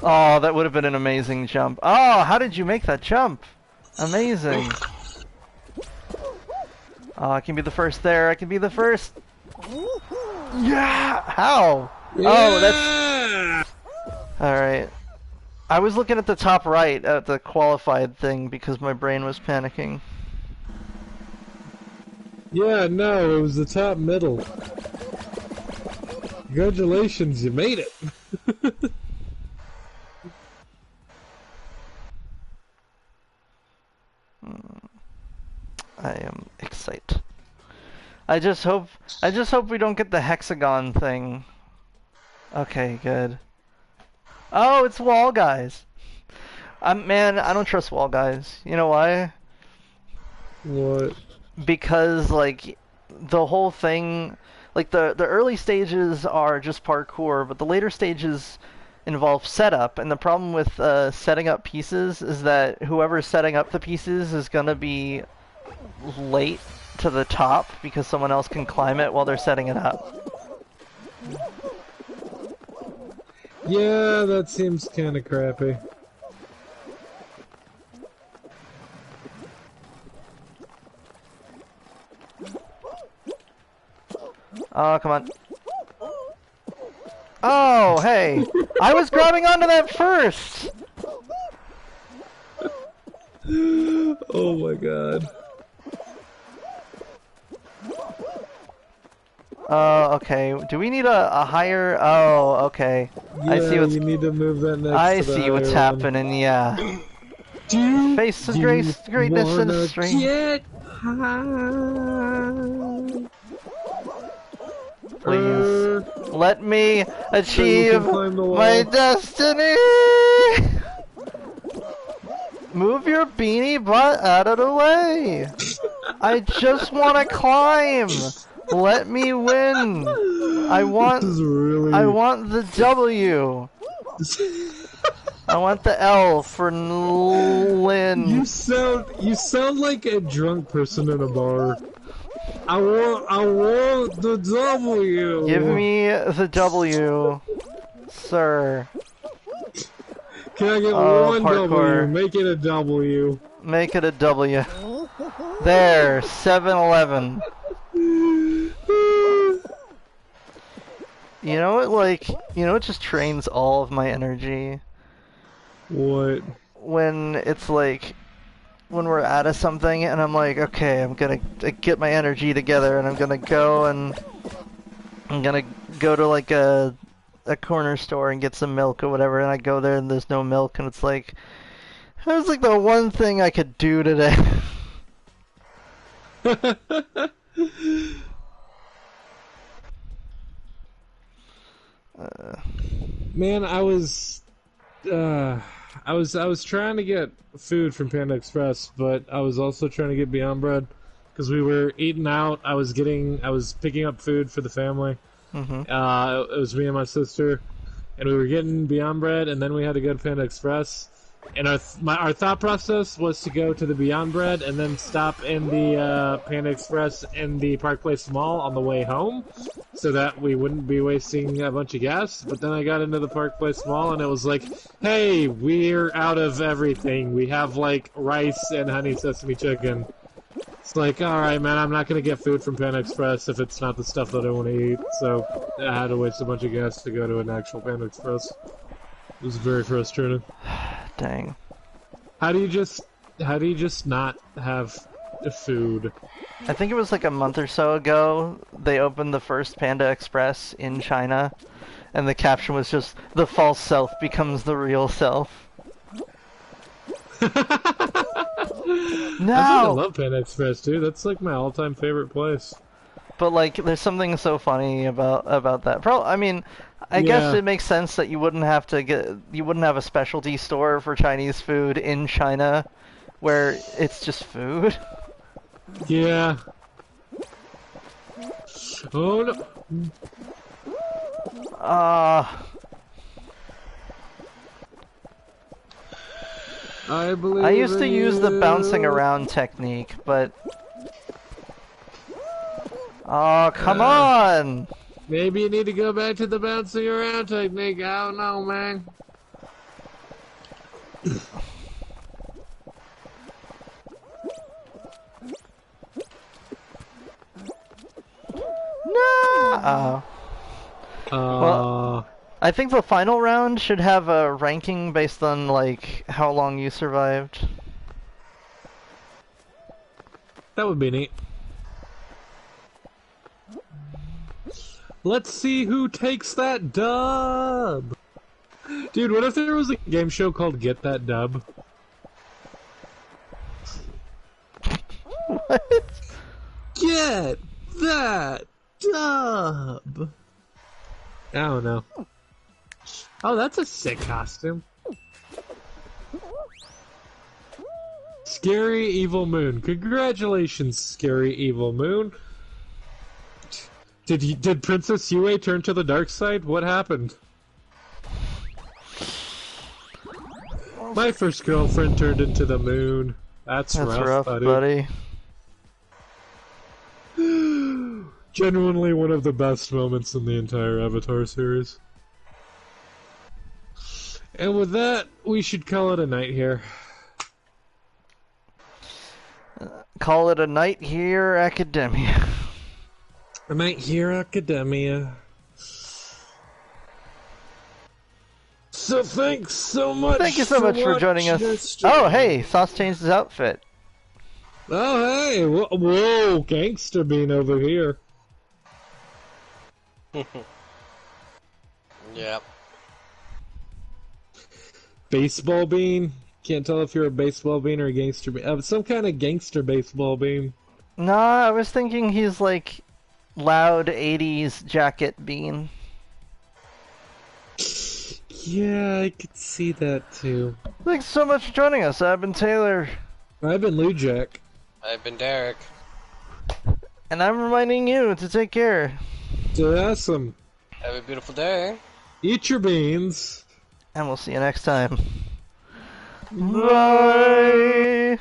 Speaker 2: Oh, that would have been an amazing jump. Oh, how did you make that jump? Amazing. Oh, I can be the first there. I can be the first. Yeah! How? Oh, that's... Alright. I was looking at the top right at the qualified thing because my brain was panicking.
Speaker 3: Yeah, no, it was the top middle. Congratulations, you made it.
Speaker 2: I am excited. I just hope we don't get the hexagon thing. Okay, good. Oh, it's wall guys. Man, I don't trust wall guys. You know why?
Speaker 3: What?
Speaker 2: Because like the whole thing, like the early stages are just parkour, but the later stages involve setup, and the problem with setting up pieces is that whoever's setting up the pieces is gonna be late to the top because someone else can climb it while they're setting it up.
Speaker 3: Yeah, that seems kind of crappy.
Speaker 2: Oh, come on. Oh, hey! I was grabbing onto that first!
Speaker 3: Oh my god.
Speaker 2: Okay. Do we need a higher... Oh, okay.
Speaker 3: Yeah,
Speaker 2: I see what's...
Speaker 3: you need to move that next
Speaker 2: I
Speaker 3: to the
Speaker 2: see what's
Speaker 3: higher one.
Speaker 2: happening, yeah.
Speaker 3: Do
Speaker 2: Face the
Speaker 3: you
Speaker 2: greatness and
Speaker 3: wanna
Speaker 2: strength.
Speaker 3: get high?
Speaker 2: Please. Let me achieve
Speaker 3: climb the wall.
Speaker 2: my destiny! Move your beanie butt out of the way! I just want to climb! Let me win! I
Speaker 3: This is really...
Speaker 2: want the W! I want the L for Lynn.
Speaker 3: You sound like a drunk person in a bar. I want the W.
Speaker 2: Give me the W, sir.
Speaker 3: Can I get
Speaker 2: Oh,
Speaker 3: one
Speaker 2: parkour.
Speaker 3: W? Make it a W.
Speaker 2: Make it a W. There, 7-Eleven. You know what, like, it just drains all of my energy?
Speaker 3: What?
Speaker 2: When it's like, when we're out of something and I'm like, okay, I'm gonna get my energy together and I'm gonna go to like a corner store and get some milk or whatever, and I go there and there's no milk, and it's like, that's like the one thing I could do today.
Speaker 3: Man, I was trying to get food from Panda Express, but I was also trying to get Beyond Bread because we were eating out. I was picking up food for the family.
Speaker 2: Mm-hmm.
Speaker 3: It was me and my sister, and we were getting Beyond Bread, and then we had to go to Panda Express. And our thought process was to go to the Beyond Bread and then stop in the Panda Express in the Park Place Mall on the way home, so that we wouldn't be wasting a bunch of gas. But then I got into the Park Place Mall and it was like, hey, we're out of everything. We have like rice and honey sesame chicken. It's like, alright man, I'm not going to get food from Panda Express if it's not the stuff that I want to eat. So I had to waste a bunch of gas to go to an actual Panda Express. It was very frustrating.
Speaker 2: Dang.
Speaker 3: How do you just not have food?
Speaker 2: I think it was like a month or so ago, they opened the first Panda Express in China, and the caption was just, the false self becomes the real self.
Speaker 3: I
Speaker 2: No!
Speaker 3: love Panda Express, dude. That's like my all-time favorite place.
Speaker 2: But like, there's something so funny about that. I mean, I guess
Speaker 3: Yeah.
Speaker 2: it makes sense that you wouldn't have a specialty store for Chinese food in China, where it's just food.
Speaker 3: Yeah. Oh no. I believe
Speaker 2: I used to
Speaker 3: in
Speaker 2: use the
Speaker 3: you.
Speaker 2: bouncing around technique, but... Oh, come on!
Speaker 3: Maybe you need to go back to the bouncing around technique. I don't know, man.
Speaker 2: No! Well, I think the final round should have a ranking based on, like, how long you survived.
Speaker 3: that would be neat. Let's see who takes that dub. Dude, what if there was a game show called Get That Dub?
Speaker 2: What?
Speaker 3: Get that dub. I don't know. Oh, that's a sick costume. Scary Evil Moon. Congratulations, Scary Evil Moon. Did Princess Yue turn to the dark side? What happened? My first girlfriend turned into the moon. That's rough,
Speaker 2: buddy.
Speaker 3: Genuinely one of the best moments in the entire Avatar series. And with that, we should call it a night here.
Speaker 2: Call it a night here, Academia.
Speaker 3: A night here, Academia. So thanks so much.
Speaker 2: Thank you so much for joining us. Oh, hey, Sauce changed his outfit.
Speaker 3: Oh, hey, whoa, Gangster Bean over here.
Speaker 1: Yep.
Speaker 3: Baseball bean? Can't tell if you're a baseball bean or a gangster bean. Some kind of gangster baseball bean.
Speaker 2: Nah, I was thinking he's like loud 80s jacket bean.
Speaker 3: Yeah, I could see that too.
Speaker 2: Thanks so much for joining us. I've been Taylor.
Speaker 3: I've been Lou Jack.
Speaker 1: I've been Derek.
Speaker 2: And I'm reminding you to take care.
Speaker 3: Awesome.
Speaker 1: Have a beautiful day.
Speaker 3: Eat your beans.
Speaker 2: and we'll see you next time. Bye.